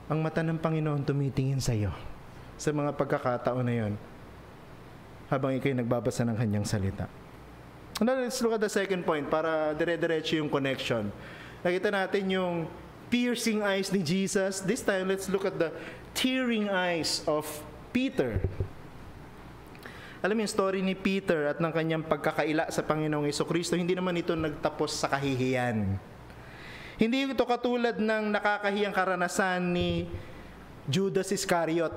Ang mata ng Panginoon tumitingin sa iyo sa mga pagkakataon na yon habang ikaw'y nagbabasa ng kanyang salita. Now, let's look at the second point para dire-diretso yung connection. Nakita natin yung piercing eyes ni Jesus. This time, let's look at the tearing eyes of Peter. Alam mo yung story ni Peter at ng kanyang pagkakaila sa Panginoong Jesucristo, hindi naman ito nagtapos sa kahihiyan. Hindi ito katulad ng nakakahiyang karanasan ni Judas Iscariot.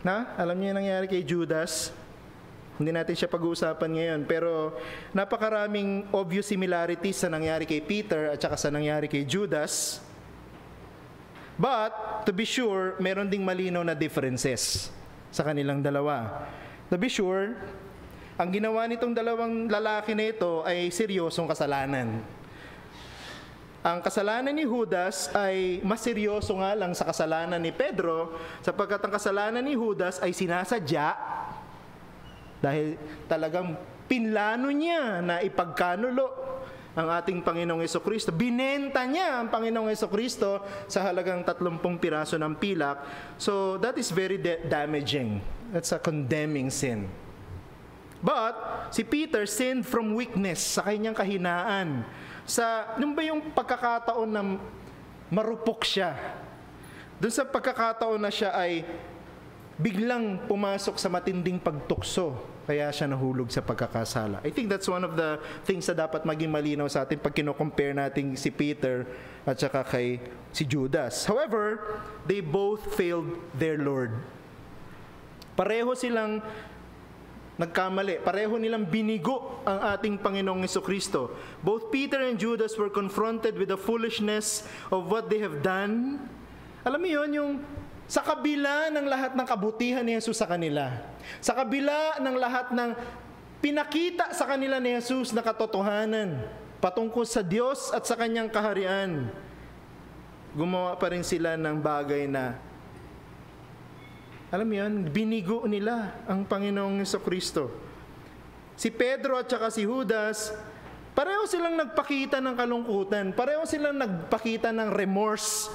Alam niyo yung nangyari kay Judas? Hindi natin siya pag-uusapan ngayon, pero napakaraming obvious similarities sa nangyari kay Peter at saka sa nangyari kay Judas. But, to be sure, meron ding malinaw na differences sa kanilang dalawa. To be sure, ang ginawa nitong dalawang lalaki na ito ay seryosong kasalanan. Ang kasalanan ni Judas ay mas seryoso nga lang sa kasalanan ni Pedro, sapagkat ang kasalanan ni Judas ay sinasadya dahil talagang pinlano niya na ipagkanulo ang ating Panginoong Jesucristo. Binenta niya ang Panginoong Jesucristo sa halagang 30 piraso ng pilak. So that is very damaging. That's a condemning sin. But si Peter sinned from weakness, sa kanyang kahinaan. Doon ba yung pagkakataon na marupok siya? Doon sa pagkakataon na siya ay biglang pumasok sa matinding pagtukso, kaya siya nahulog sa pagkakasala. I think that's one of the things na dapat maging malinaw sa atin pag kino-compare natin si Peter at saka kay si Judas. However, they both failed their Lord. Pareho silang nagkamali. Pareho nilang binigo ang ating Panginoong Jesucristo. Both Peter and Judas were confronted with the foolishness of what they have done. Alam mo yun, yung sa kabila ng lahat ng kabutihan ni Jesus sa kanila, sa kabila ng lahat ng pinakita sa kanila ni Jesus na katotohanan patungkol sa Diyos at sa kanyang kaharian, gumawa pa rin sila ng bagay na, alam mo yun, binigo nila ang Panginoong Jesucristo. Si Pedro at saka si Judas, pareho silang nagpakita ng kalungkutan, pareho silang nagpakita ng remorse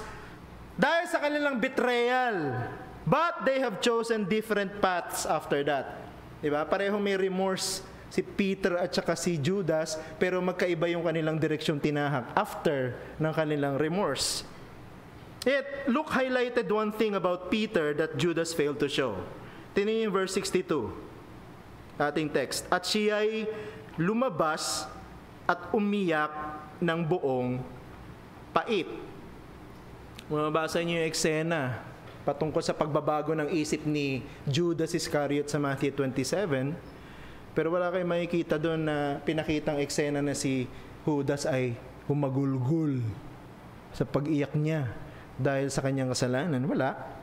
dahil sa kanilang betrayal. But they have chosen different paths after that. Diba? Pareho may remorse si Peter at saka si Judas, pero magkaiba yung kanilang direksyong tinahak after ng kanilang remorse. Yet, Luke highlighted one thing about Peter that Judas failed to show. Tingnan yung verse 62, ating text. At siya ay lumabas at umiyak ng buong pait. Mababasa niyo yung eksena patungkol sa pagbabago ng isip ni Judas Iscariot sa Matthew 27, pero wala kayong makikita doon na pinakitang eksena na si Judas ay humagulgul sa pag-iyak niya dahil sa kanyang kasalanan. Wala.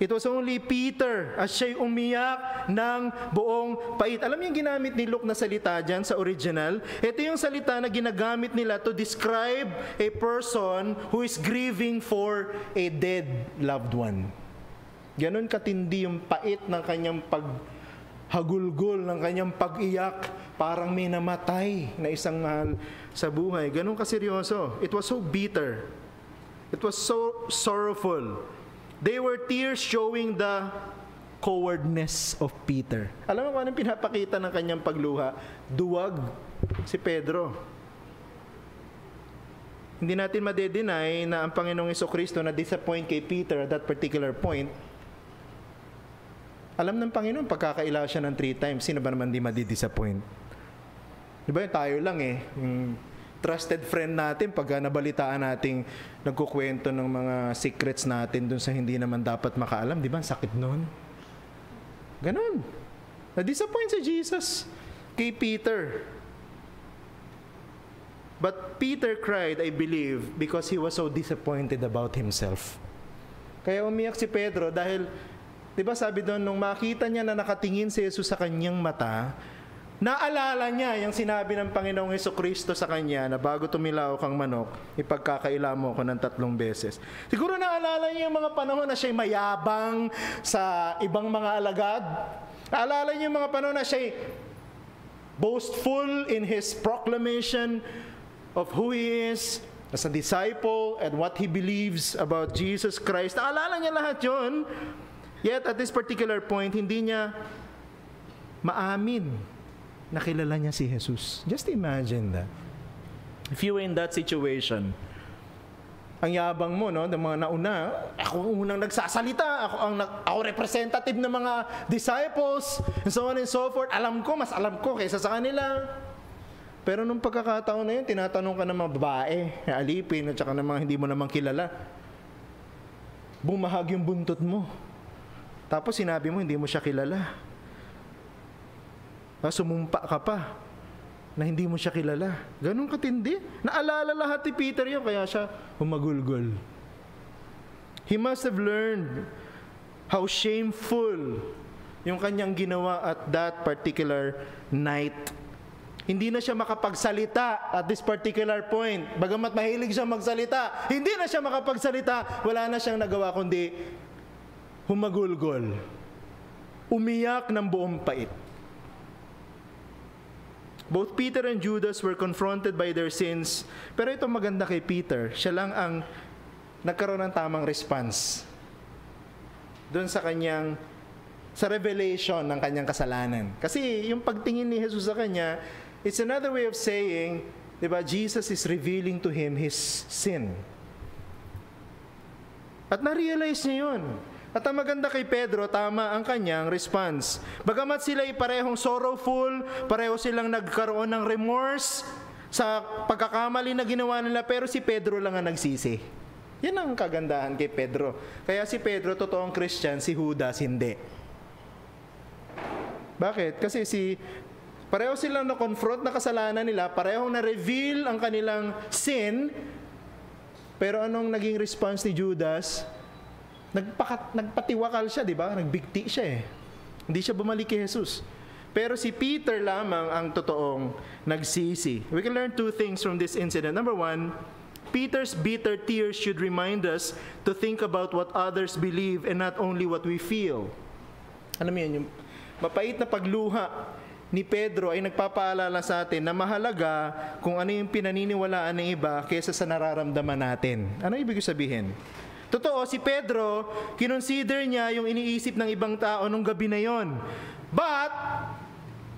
It was only Peter as siya'y umiyak ng buong pait. Alam niyo yung ginamit ni Luke na salita dyan sa original? Ito yung salita na ginagamit nila to describe a person who is grieving for a dead loved one. Ganon katindi yung pait ng kanyang paghagulgol, ng kanyang pag-iyak, parang may namatay na isang mahal sa buhay. Ganon kaseryoso. It was so bitter. It was so sorrowful. They were tears showing the cowardness of Peter. Alam mo kung anong pinapakita ng kanyang pagluha? Duwag si Pedro. Hindi natin madedenay na ang Panginoong Jesucristo na disappoint kay Peter at that particular point. Alam ng Panginoon, pagkakaila siya ng 3 times, sino ba naman di madidisappoint? Diba tayo lang trusted friend natin pag nabalitaan nating nagkukwento ng mga secrets natin dun sa hindi naman dapat makaalam. Di ba? Ang sakit nun. Ganon. Na-disappoint si Jesus kay Peter. But Peter cried, I believe, because he was so disappointed about himself. Kaya umiyak si Pedro dahil, di ba sabi doon, nung makita niya na nakatingin si Jesus sa kanyang mata, naalala niya yung sinabi ng Panginoong Hesukristo sa kanya na bago tumilaw kang manok, ipagkakaila mo ko ng 3 beses. Siguro naalala niya yung mga panahon na siya'y mayabang sa ibang mga alagad. Naalala niya yung mga panahon na siya'y boastful in his proclamation of who he is as a disciple and what he believes about Jesus Christ. Naalala niya lahat yun. Yet at this particular point, hindi niya maamin nakilala niya si Jesus. Just imagine that. If you were in that situation, ang yabang mo, no, ng mga nauna, ako ang unang nagsasalita, ako representative ng mga disciples, and so on and so forth. Mas alam ko kaysa sa kanila. Pero nung pagkakataon na yun, tinatanong ka ng mga babae, alipin, at saka ng mga hindi mo namang kilala. Bumahag yung buntot mo. Tapos sinabi mo, hindi mo siya kilala. Sumumpa ka pa na hindi mo siya kilala. Ganun katindi. Naalala lahat ni Peter yun, kaya siya humagulgol. He must have learned how shameful yung kanyang ginawa at that particular night. Hindi na siya makapagsalita at this particular point. Bagamat mahilig siya magsalita, hindi na siya makapagsalita. Wala na siyang nagawa kundi humagulgol. Umiyak ng buong pait. Both Peter and Judas were confronted by their sins. Pero ito maganda kay Peter, siya lang ang nagkaroon ng tamang response doon sa revelation ng kanyang kasalanan. Kasi yung pagtingin ni Jesus sa kanya, it's another way of saying, di ba, Jesus is revealing to him his sin. At na-realize niya yun. At ang maganda kay Pedro, tama ang kanyang response. Bagamat sila ay parehong sorrowful, pareho silang nagkaroon ng remorse sa pagkakamali na ginawa nila, pero si Pedro lang ang nagsisi. Yan ang kagandahan kay Pedro. Kaya si Pedro, totoong Christian, si Judas, hindi. Bakit? Kasi pareho silang na-confront na kasalanan nila, parehong na-reveal ang kanilang sin, pero anong naging response ni Judas? Nagpatiwakal siya, di ba? Nagbigti siya eh. Hindi siya bumalik kay Jesus. Pero si Peter lamang ang totoong nagsisi. We can learn 2 things from this incident. Number 1, Peter's bitter tears should remind us to think about what others believe and not only what we feel. Alam mo yun, yung mapait na pagluha ni Pedro ay nagpapaalala sa atin na mahalaga kung ano yung pinaniniwalaan ng iba kaysa sa nararamdaman natin. Ano ibig sabihin? Totoo, si Pedro, kinonsider niya yung iniisip ng ibang tao nung gabi na yon. But,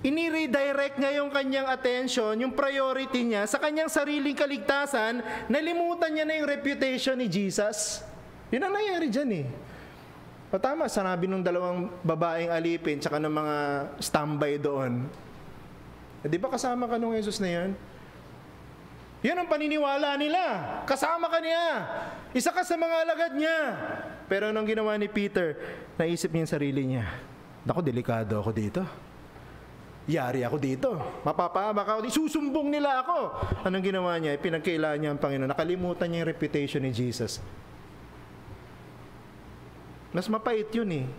iniredirect niya yung kanyang attention, yung priority niya sa kanyang sariling kaligtasan, nalimutan niya na yung reputation ni Jesus. Yun ang nangyari dyan eh. O tama, sanabi ng 2 babaeng alipin tsaka ng mga standby doon. Di ba kasama ka nung Jesus na yan? Yan ang paniniwala nila. Kasama ka niya. Isa ka sa mga alagad niya. Pero anong ginawa ni Peter? Naisip niya yung sarili niya. Naku, delikado ako dito. Yari ako dito. Mapapahamak ako dito. Susumbong nila ako. Anong ginawa niya? Pinagkailangan niya ang Panginoon. Nakalimutan niya yung reputation ni Jesus. Mas mapait yun eh.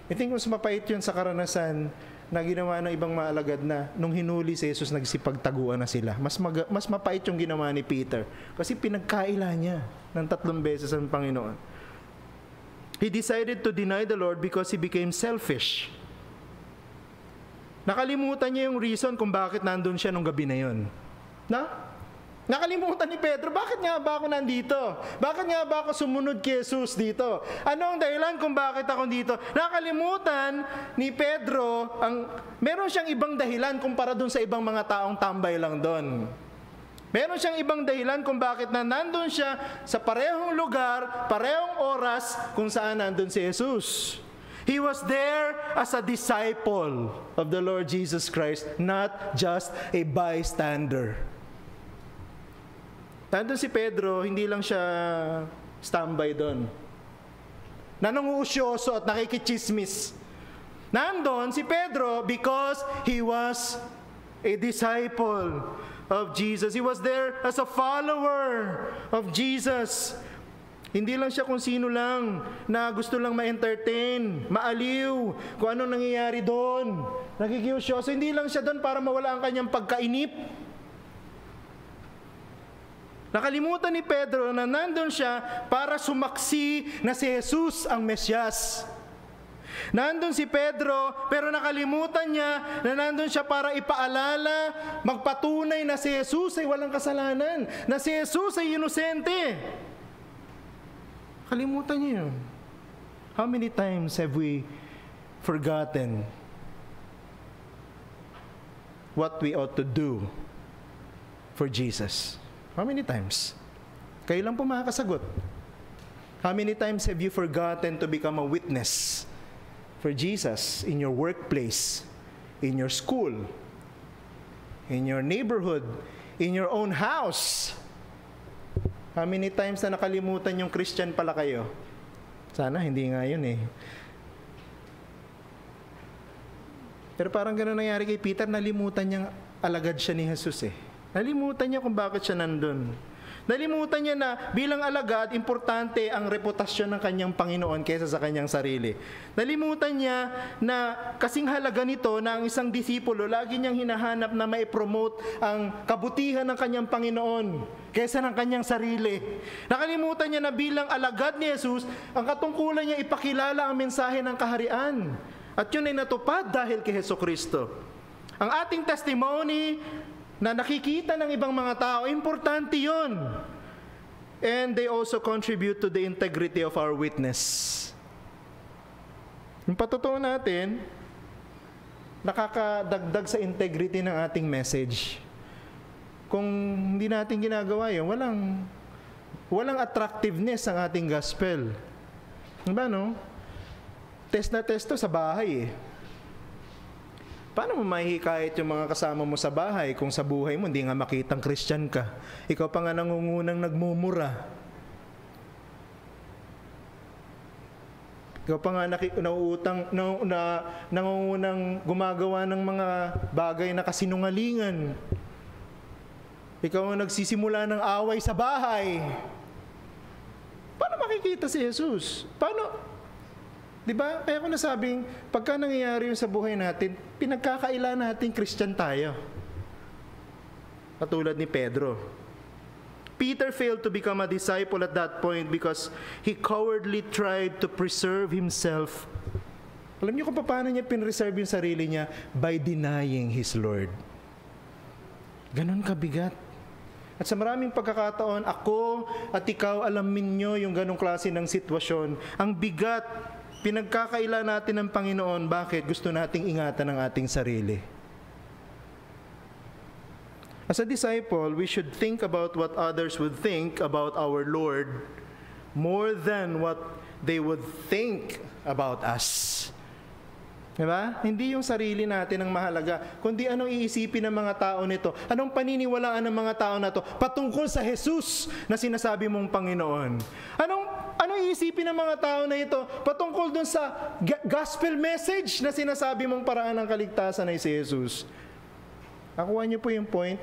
I think mas mapait yun sa karanasan na ginawa ng ibang maalagad na nung hinuli si Jesus, nagsipagtaguan na sila. Mas mapait yung ginawa ni Peter. Kasi pinagkaila niya ng 3 beses ang Panginoon. He decided to deny the Lord because he became selfish. Nakalimutan niya yung reason kung bakit nandun siya nung gabi na yun. Nakalimutan ni Pedro, bakit nga ba ako nandito? Bakit nga ba ako sumunod kay Jesus dito? Ano ang dahilan kung bakit ako dito? Nakalimutan ni Pedro, meron siyang ibang dahilan kumpara dun sa ibang mga taong tambay lang doon. Meron siyang ibang dahilan kung bakit nandun siya sa parehong lugar, parehong oras kung saan nandun si Jesus. He was there as a disciple of the Lord Jesus Christ, not just a bystander. Nandun si Pedro, hindi lang siya standby doon. Nananguusyoso at nakikichismis. Nandun si Pedro because he was a disciple of Jesus. He was there as a follower of Jesus. Hindi lang siya kung sino lang na gusto lang ma-entertain, maaliw, kung anong nangyayari doon. Nakikiusyoso. Hindi lang siya doon para mawala ang kanyang pagkainip. Nakalimutan ni Pedro na nandun siya para sumaksi na si Jesus ang Mesyas. Nandun si Pedro, pero nakalimutan niya na nandun siya para ipaalala, magpatunay na si Jesus ay walang kasalanan, na si Jesus ay inosente. Kalimutan niya yun. How many times have we forgotten what we ought to do for Jesus? How many times? Kayo lang po makakasagot. How many times have you forgotten to become a witness for Jesus in your workplace, in your school, in your neighborhood, in your own house? How many times na nakalimutan yung Christian pala kayo? Sana hindi nga yun eh. Pero parang gano'n nangyari kay Peter, nalimutan niyang alagad siya ni Jesus eh. Nalimutan niya kung bakit siya nandun. Nalimutan niya na bilang alagad, importante ang reputasyon ng kanyang Panginoon kaysa sa kanyang sarili. Nalimutan niya na kasing halaga nito na ang isang disipulo, lagi niyang hinahanap na mai-promote ang kabutihan ng kanyang Panginoon kaysa ng kanyang sarili. Nakalimutan niya na bilang alagad ni Jesus, ang katungkulan niya ipakilala ang mensahe ng kaharian. At yun ay natupad dahil kay Jesucristo. Ang ating testimony na nakikita ng ibang mga tao, importante yun. And they also contribute to the integrity of our witness. Yung patotoo natin, nakakadagdag sa integrity ng ating message. Kung hindi natin ginagawa yun, walang attractiveness ang ating gospel. Diba, no? Test na test to sa bahay eh. Paano mo mahihikayat yung mga kasama mo sa bahay kung sa buhay mo hindi nga makitang Christian ka? Ikaw pa nga nangungunang nagmumura. Ikaw pa nga nangungunang gumagawa ng mga bagay na kasinungalingan. Ikaw ang nagsisimula ng away sa bahay. Paano makikita si Jesus? Paano? Diba? Kaya ko nasabing, pagka nangyayari yun sa buhay natin, pinagkakaila natin Christian tayo. Katulad ni Pedro. Peter failed to become a disciple at that point because he cowardly tried to preserve himself. Alam niyo kung paano niya pinreserve yung sarili niya? By denying his Lord. Ganon kabigat. At sa maraming pagkakataon, ako at ikaw, alamin nyo yung ganong klase ng sitwasyon. Ang bigat, pinagkakaila natin ng Panginoon. Bakit? Gusto nating ingatan ang ating sarili. As a disciple, we should think about what others would think about our Lord more than what they would think about us. Diba? Hindi yung sarili natin ang mahalaga, kundi anong iisipin ng mga tao nito. Anong paniniwalaan ng mga tao na to patungkol sa Jesus na sinasabi mong Panginoon. Anong iisipin ng mga tao na ito patungkol dun sa gospel message na sinasabi mong paraan ng kaligtasan ay si Jesus. Nakuha niyo po yung point?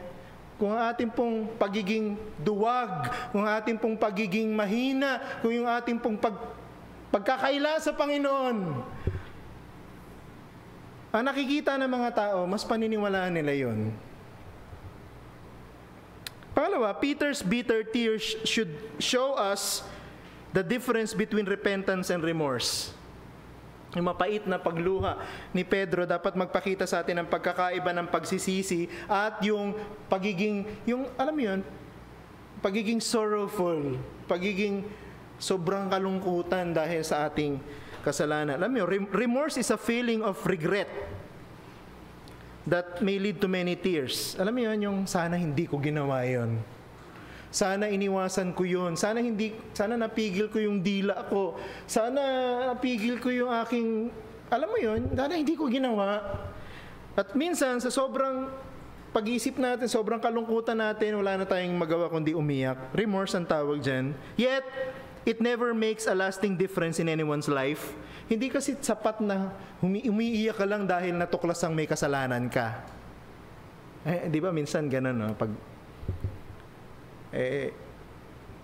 Kung ang ating pong pagiging duwag, kung ang ating pong pagiging mahina, kung yung ating pong pagkakaila sa Panginoon, ang nakikita ng mga tao, mas paniniwalaan nila yun. Pangalawa, Peter's bitter tears should show us the difference between repentance and remorse. Yung mapait na pagluha ni Pedro dapat magpakita sa atin ang pagkakaiba ng pagsisisi at yung pagiging, alam mo yun, pagiging sorrowful, pagiging sobrang kalungkutan dahil sa ating kasalanan. Alam mo, remorse is a feeling of regret that may lead to many tears. Alam mo yun, yung sana hindi ko ginawa yun. Sana iniwasan ko yun. Sana napigil ko yung dila ko. Sana napigil ko yung aking, alam mo yun, sana hindi ko ginawa. At minsan, sa sobrang pag-iisip natin, sobrang kalungkutan natin, wala na tayong magawa kundi umiyak. Remorse ang tawag dyan. Yet, it never makes a lasting difference in anyone's life. Hindi kasi sapat na umiiyak ka lang dahil natuklasang may kasalanan ka. Di ba minsan ganun, no? Pag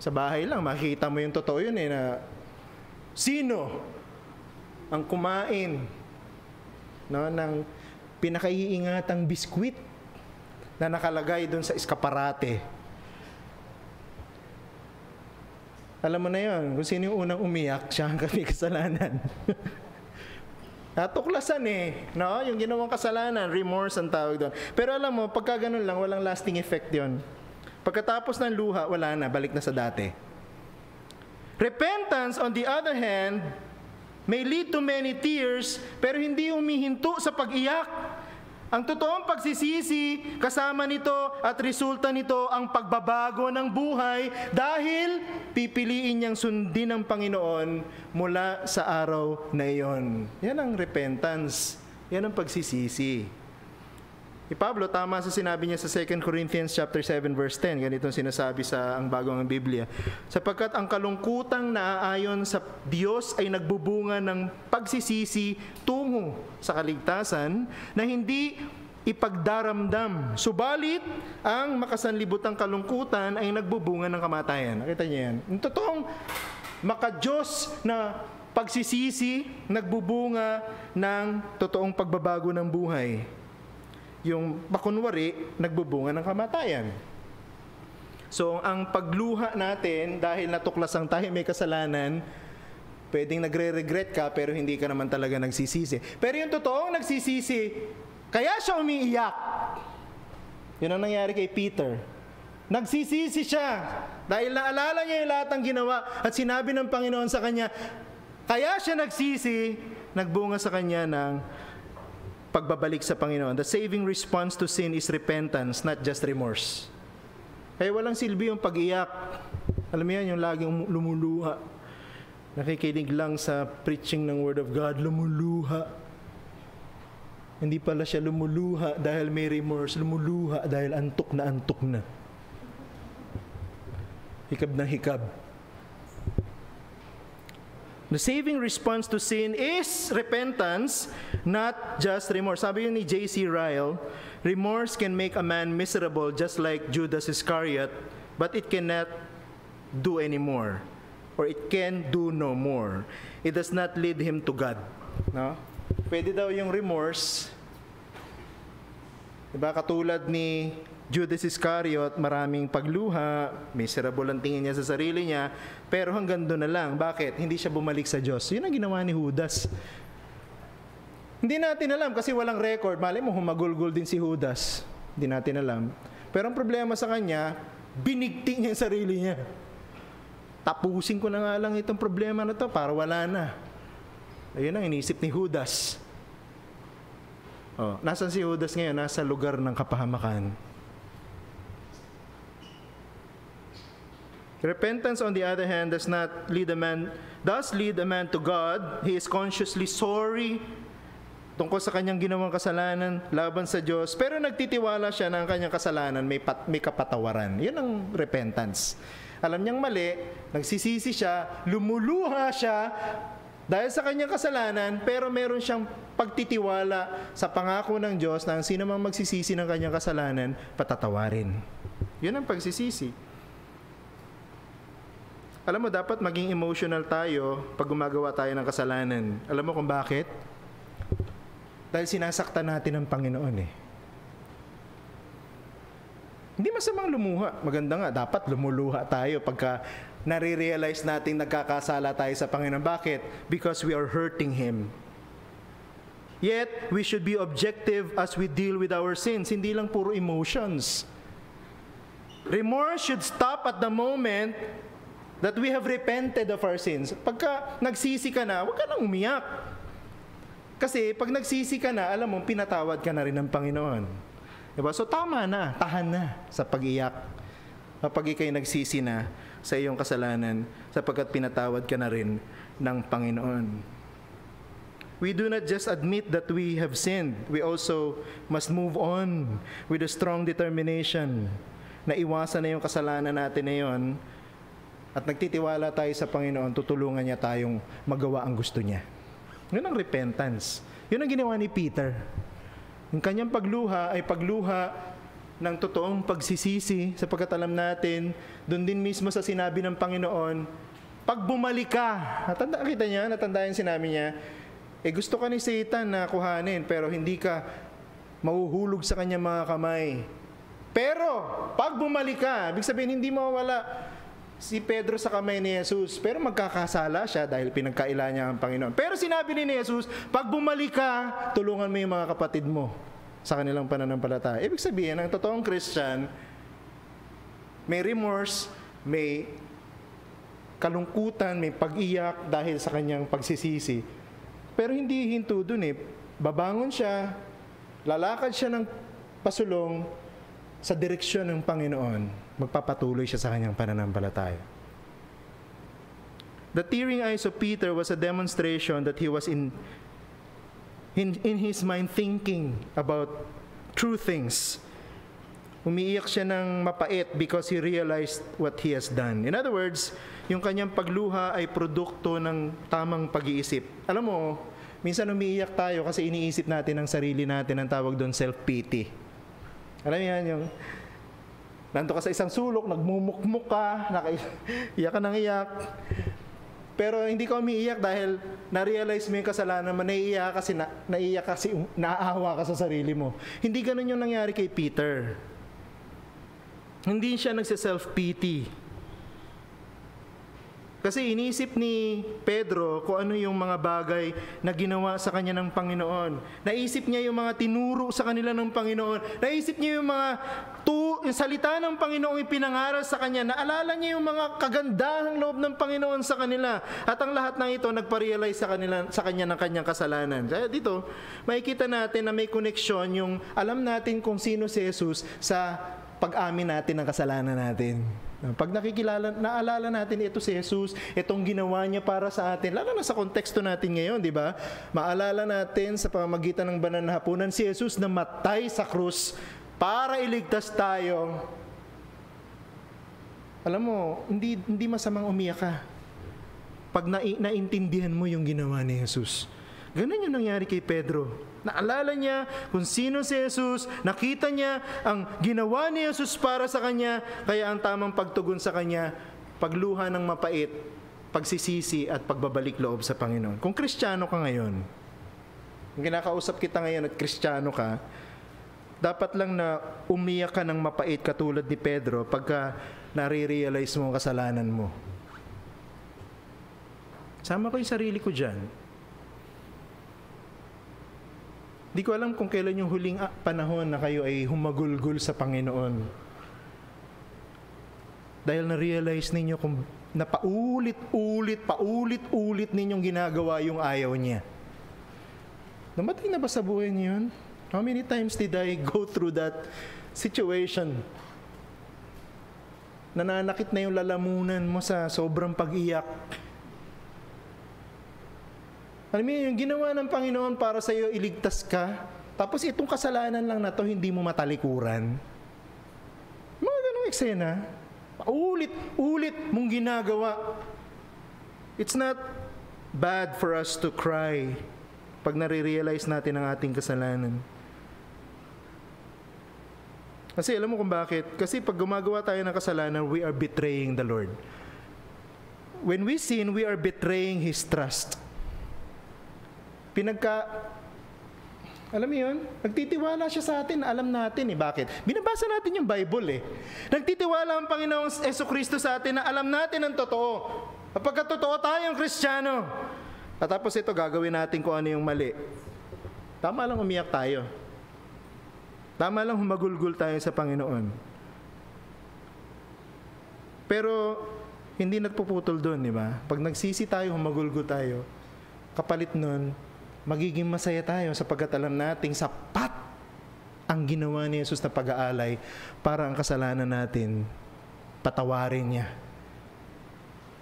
sa bahay lang, makikita mo yung totoo yun na sino ang kumain, no, ng pinakaiingatang biskwit na nakalagay doon sa eskaparate. Alam mo na yun, kung sino yung unang umiyak, siya ang may kasalanan. Natuklasan no? Yung ginawang kasalanan, remorse ang tawag doon. Pero alam mo, pagka ganun lang, walang lasting effect yun. Pagkatapos ng luha, wala na, balik na sa dati. Repentance, on the other hand, may lead to many tears, pero hindi humihinto sa pag-iyak. Ang totoong pagsisisi, kasama nito at resulta nito ang pagbabago ng buhay dahil pipiliin niyang sundin ng Panginoon mula sa araw na iyon. Yan ang repentance. Yan ang pagsisisi. Pablo, tama sa sinabi niya sa 2 Corinthians chapter 7 verse 10. Ganitong sinasabi sa ang bagong Biblia. Sapagkat ang kalungkutang naaayon sa Diyos ay nagbubunga ng pagsisisi tungo sa kaligtasan na hindi ipagdaramdam. Subalit, ang makasanlibutang kalungkutan ay nagbubunga ng kamatayan. Nakita niyo yan? Yung totoong maka-Diyos na pagsisisi, nagbubunga ng totoong pagbabago ng buhay. Yung makunwari, nagbubunga ng kamatayan. So, ang pagluha natin, dahil natuklasang tayo may kasalanan, pwedeng nagre-regret ka, pero hindi ka naman talaga nagsisisi. Pero yung totoong nagsisisi, kaya siya umiiyak. Yun ang nangyari kay Peter. Nagsisisi siya, dahil naalala niya yung lahat ng ginawa, at sinabi ng Panginoon sa kanya, kaya siya nagsisi, nagbunga sa kanya ng pagbabalik sa Panginoon. The saving response to sin is repentance, not just remorse. Kaya walang silbi yung pag-iyak. Alam mo yan, yung laging lumuluha. Nakikinig lang sa preaching ng Word of God, lumuluha. Hindi pala siya lumuluha dahil may remorse, lumuluha dahil antok na. Hikab ng hikab. The saving response to sin is repentance, not just remorse. Sabi yun ni J.C. Ryle, remorse can make a man miserable just like Judas Iscariot, but it cannot do anymore, or it can do no more. It does not lead him to God. No? Pwede daw yung remorse, diba, katulad ni Judas Iscariot, maraming pagluha, miserable ang tingin niya sa sarili niya, pero hanggang doon na lang. Bakit? Hindi siya bumalik sa Diyos. Yun ang ginawa ni Judas. Hindi natin alam kasi walang record. Malay mo, humagulgol din si Judas. Hindi natin alam. Pero ang problema sa kanya, binigti niya yung sarili niya. Tapusin ko na nga lang itong problema na to para wala na. Ayun ang inisip ni Judas. Nasaan si Judas ngayon? Nasa lugar ng kapahamakan. Repentance, on the other hand, does lead a man to God. He is consciously sorry tungkol sa kanyang ginawang kasalanan laban sa Diyos, pero nagtitiwala siya na ang kanyang kasalanan may kapatawaran. Yan ang repentance. Alam niyang mali, nagsisisi siya, lumuluha siya dahil sa kanyang kasalanan, pero meron siyang pagtitiwala sa pangako ng Diyos na ang sino mang magsisisi ng kanyang kasalanan, patatawarin. Yun ang pagsisisi. Alam mo, dapat maging emotional tayo pag gumagawa tayo ng kasalanan. Alam mo kung bakit? Dahil sinasaktan natin ang Panginoon Hindi masamang lumuha. Maganda nga, dapat lumuluha tayo pagka nare-realize natin nagkakasala tayo sa Panginoon. Bakit? Because we are hurting Him. Yet, we should be objective as we deal with our sins. Hindi lang puro emotions. Remorse should stop at the moment that we have repented of our sins. Pagka nagsisi ka na, huwag ka nang umiyak. Kasi pag nagsisi ka na, alam mo, pinatawad ka na rin ng Panginoon. Diba? So tama na, tahan na sa pag-iyak. kapag ika'y nagsisi na sa iyong kasalanan, sapagkat pinatawad ka na rin ng Panginoon. We do not just admit that we have sinned, we also must move on with a strong determination na iwasan na yung kasalanan natin na yun, at nagtitiwala tayo sa Panginoon, tutulungan niya tayong magawa ang gusto niya. Yun ang repentance. Yun ang ginawa ni Peter. Yung kanyang pagluha ay pagluha ng totoong pagsisisi, sapagkat alam natin, doon din mismo sa sinabi ng Panginoon, pag bumalik ka, natandaan sinabi niya, gusto ka ni Satan na kuhanin, pero hindi ka mahuhulog sa kanyang mga kamay. Pero, pag bumalik ka, ibig sabihin, hindi mawawala si Pedro sa kamay ni Jesus, pero magkakasala siya dahil pinagkaila niya ang Panginoon. Pero sinabi ni Jesus, pag bumalik ka, tulungan mo yung mga kapatid mo sa kanilang pananampalataya. Ibig sabihin, ang totoong Christian, may remorse, may kalungkutan, may pag-iyak dahil sa kanyang pagsisisi. Pero hindi hinto dun Babangon siya, lalakad siya ng pasulong sa direksyon ng Panginoon. Magpapatuloy siya sa kanyang pananampalataya. The tearing eyes of Peter was a demonstration that he was in his mind thinking about true things. Umiiyak siya ng mapait because he realized what he has done. In other words, yung kanyang pagluha ay produkto ng tamang pag-iisip. Alam mo, minsan umiiyak tayo kasi iniisip natin ang sarili natin, ang tawag doon self-pity. Alam yan, yung nanto ka sa isang sulok, nagmumukmuk ka, iyak ka ng iyak. Pero hindi ka umiiyak dahil na-realize mo yung kasalanan mo, naiiyak kasi naaawa ka sa sarili mo. Hindi ganun yung nangyari kay Peter. Hindi siya nagsa-self-pity. Kasi iniisip ni Pedro kung ano yung mga bagay na ginawa sa kanya ng Panginoon. Naisip niya yung mga tinuro sa kanila ng Panginoon. Naisip niya yung mga yung salita ng Panginoong ipinangaral sa kanya. Naalala niya yung mga kagandahang loob ng Panginoon sa kanila. At ang lahat ng ito nagpa-realize sa kanya ng kanyang kasalanan. Kaya dito, makikita natin na may koneksyon yung alam natin kung sino si Jesus sa pag-amin natin ng kasalanan natin. Pag naalala natin ito si Jesus, itong ginawa niya para sa atin, lalo na sa konteksto natin ngayon, di ba? Maalala natin sa pamamagitan ng banal na hapunan, si Jesus na matay sa krus para iligtas tayo. Alam mo, hindi masamang umiyak ka pag naintindihan mo yung ginawa ni Jesus. Ganun yung nangyari kay Pedro. Naalala niya kung sino si Jesus, nakita niya ang ginawa ni Jesus para sa kanya, kaya ang tamang pagtugon sa kanya, pagluha ng mapait, pagsisisi at pagbabalik loob sa Panginoon. Kung Kristiyano ka ngayon, kung kinakausap kita ngayon at Kristiyano ka, dapat lang na umiyak ka ng mapait katulad ni Pedro pagka nare-realize mo ang kasalanan mo. Sama ko yung sarili ko dyan. Di ko alam kung kailan yung huling panahon na kayo ay humagulgol sa Panginoon. Dahil na-realize ninyo kung na paulit-ulit ninyong ginagawa yung ayaw niya. Namatay na ba sa buhay niyo yun? How many times did I go through that situation? Nananakit na yung lalamunan mo sa sobrang pag-iyak. Alam mo, yung ginawa ng Panginoon para sa iyo, iligtas ka. Tapos itong kasalanan lang na to, hindi mo matalikuran. Mga ganong eksena. Ulit mong ginagawa. It's not bad for us to cry pag nare-realize natin ang ating kasalanan. Kasi alam mo kung bakit? Kasi pag gumagawa tayo ng kasalanan, we are betraying the Lord. When we sin, we are betraying His trust. Alam mo yun? Nagtitiwala siya sa atin, alam natin Bakit? Binabasa natin yung Bible Nagtitiwala ang Panginoong Jesucristo sa atin na alam natin ang totoo. Kapag totoo tayong Kristiyano. At tapos ito, gagawin natin kung ano yung mali. Tama lang umiyak tayo. Tama lang humagulgol tayo sa Panginoon. Pero, hindi nagpuputol doon, di ba? Pag nagsisi tayo, humagulgol tayo, kapalit nun, magiging masaya tayo sapagkat alam nating sapat ang ginawa ni Jesus na pag-aalay para ang kasalanan natin patawarin niya.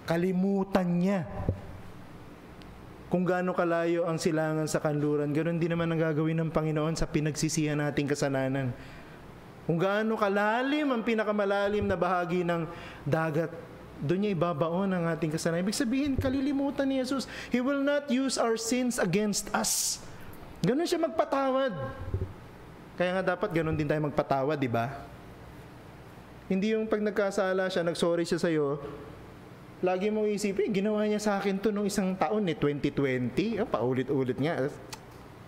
Kalimutan niya kung gaano kalayo ang silangan sa kanluran. Ganon din naman ang gagawin ng Panginoon sa pinagsisihan nating kasalanan. Kung gaano kalalim ang pinakamalalim na bahagi ng dagat, doon niya ibabaon ang ating kasalanan. Ibig sabihin, kalilimutan ni Jesus. He will not use our sins against us. Ganon siya magpatawad. Kaya nga dapat ganon din tayo magpatawad, di ba? Hindi yung pag nagkasala siya, nagsorry siya sa'yo, lagi mong isipin, ginawa niya sa akin to nung isang taon, 2020. Paulit-ulit nga.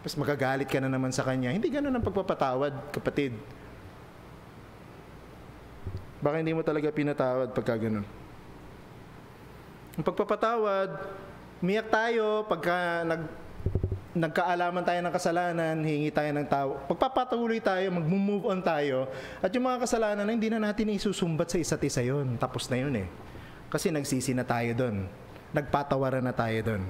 Tapos magagalit ka na naman sa kanya. Hindi ganun ang pagpapatawad, kapatid. Baka hindi mo talaga pinatawad pagka ganun. Ang pagpapatawad, umiyak tayo pagka nagkaalaman tayo ng kasalanan, hingi tayo ng tao. Pagpapatuloy tayo, mag-move on tayo. At yung mga kasalanan na hindi na natin isusumbat sa isa't isa yun. Tapos na yun eh. Kasi nagsisi na tayo doon. Nagpatawaran na tayo doon.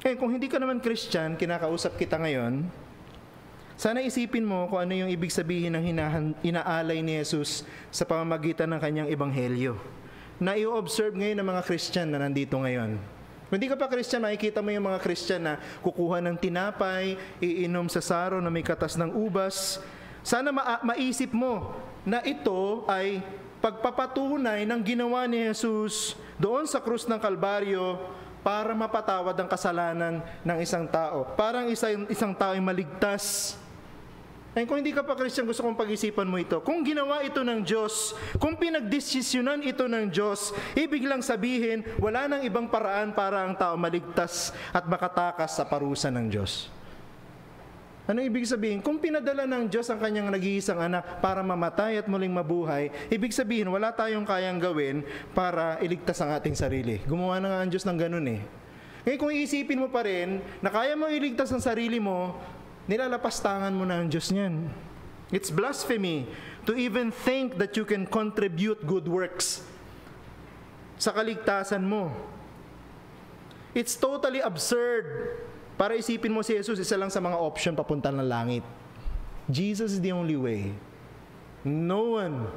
Eh, kung hindi ka naman Christian, kinakausap kita ngayon, sana isipin mo kung ano yung ibig sabihin ng inaalay ni Jesus sa pamamagitan ng kanyang ebanghelyo. Na i-observe ngayon ng mga Christian na nandito ngayon. Kung hindi ka pa Christian, makikita mo yung mga Christian na kukuha ng tinapay, iinom sa saro na may katas ng ubas. Sana maisip mo na ito ay pagpapatunay ng ginawa ni Jesus doon sa krus ng Kalbaryo para mapatawad ang kasalanan ng isang tao. Parang isang tao ay maligtas. And kung hindi ka pa Christian, gusto kong pag-isipan mo ito. Kung ginawa ito ng Diyos, kung pinagdesisyonan ito ng Diyos, ibig lang sabihin, wala nang ibang paraan para ang tao maligtas at makatakas sa parusa ng Diyos. Ano ibig sabihin? Kung pinadala ng Diyos ang kanyang nag-iisang anak para mamatay at muling mabuhay, ibig sabihin wala tayong kayang gawin para iligtas ang ating sarili. Gumawa na nga ang Diyos ng ganun eh. Ngayon kung iisipin mo pa rin na kaya mo iligtas ang sarili mo, nilalapastangan mo na ang Diyos niyan. It's blasphemy to even think that you can contribute good works sa kaligtasan mo. It's totally absurd. Para isipin mo si Jesus, isa lang sa mga option papunta ng langit. Jesus is the only way. No one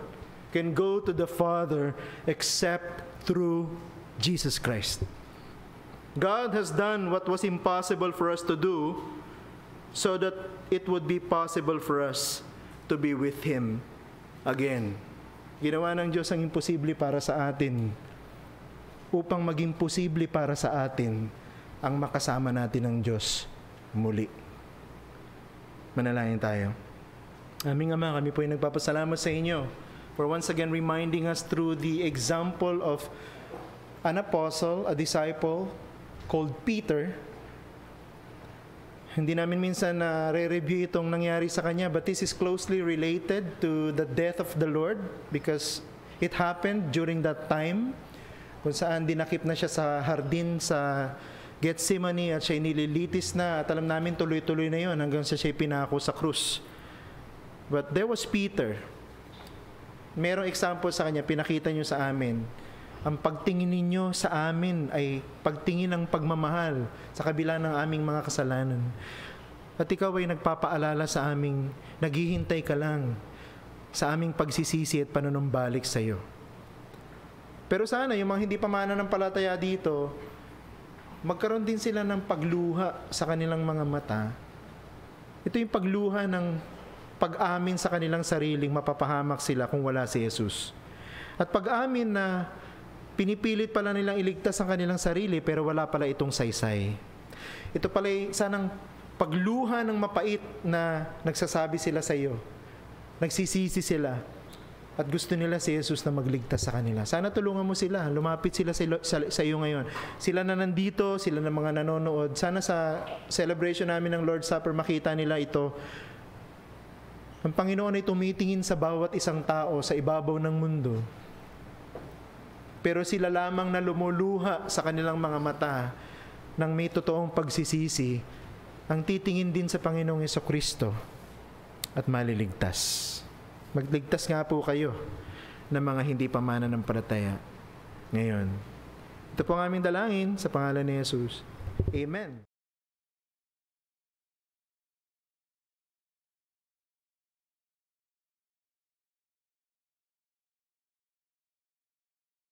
can go to the Father except through Jesus Christ. God has done what was impossible for us to do so that it would be possible for us to be with Him again. Ginawa ng Diyos ang imposible para sa atin upang maging posible para sa atin ang makasama natin ng Diyos muli. Manalangin tayo. Aming Ama, kami po ay nagpapasalamat sa inyo for once again reminding us through the example of an apostle, a disciple called Peter. Hindi namin minsan re-review itong nangyari sa kanya, but this is closely related to the death of the Lord because it happened during that time kung saan dinakip na siya sa hardin sa Gethsemane at siya nililitis na at alam namin tuloy-tuloy na yon hanggang siya pinako sa krus. But there was Peter. Merong example sa kanya, pinakita niyo sa amin. Ang pagtingin ninyo sa amin ay pagtingin ng pagmamahal sa kabila ng aming mga kasalanan. At ikaw ay nagpapaalala sa aming, naghihintay ka lang sa aming pagsisisi at panunumbalik sa iyo. Pero sana yung mga hindi pa mananampalataya dito, magkaroon din sila ng pagluha sa kanilang mga mata. Ito yung pagluha ng pag-amin sa kanilang sariling mapapahamak sila kung wala si Jesus. At pag-amin na pinipilit pala nilang iligtas ang kanilang sarili pero wala pala itong saysay. Ito pala sanang pagluha ng mapait na nagsasabi sila sa iyo. Nagsisisi sila. At gusto nila si Jesus na magligtas sa kanila. Sana tulungan mo sila. Lumapit sila sa iyo ngayon. Sila na nandito, sila na mga nanonood. Sana sa celebration namin ng Lord's Supper, makita nila ito. Ang Panginoon ay tumitingin sa bawat isang tao sa ibabaw ng mundo. Pero sila lamang na lumuluha sa kanilang mga mata nang may totoong pagsisisi, ang titingin din sa Panginoong Jesucristo at maliligtas. Magligtas nga po kayo ng mga hindi pa mananampalataya ngayon. Ito po ang aming dalangin sa pangalan ni Jesus. Amen.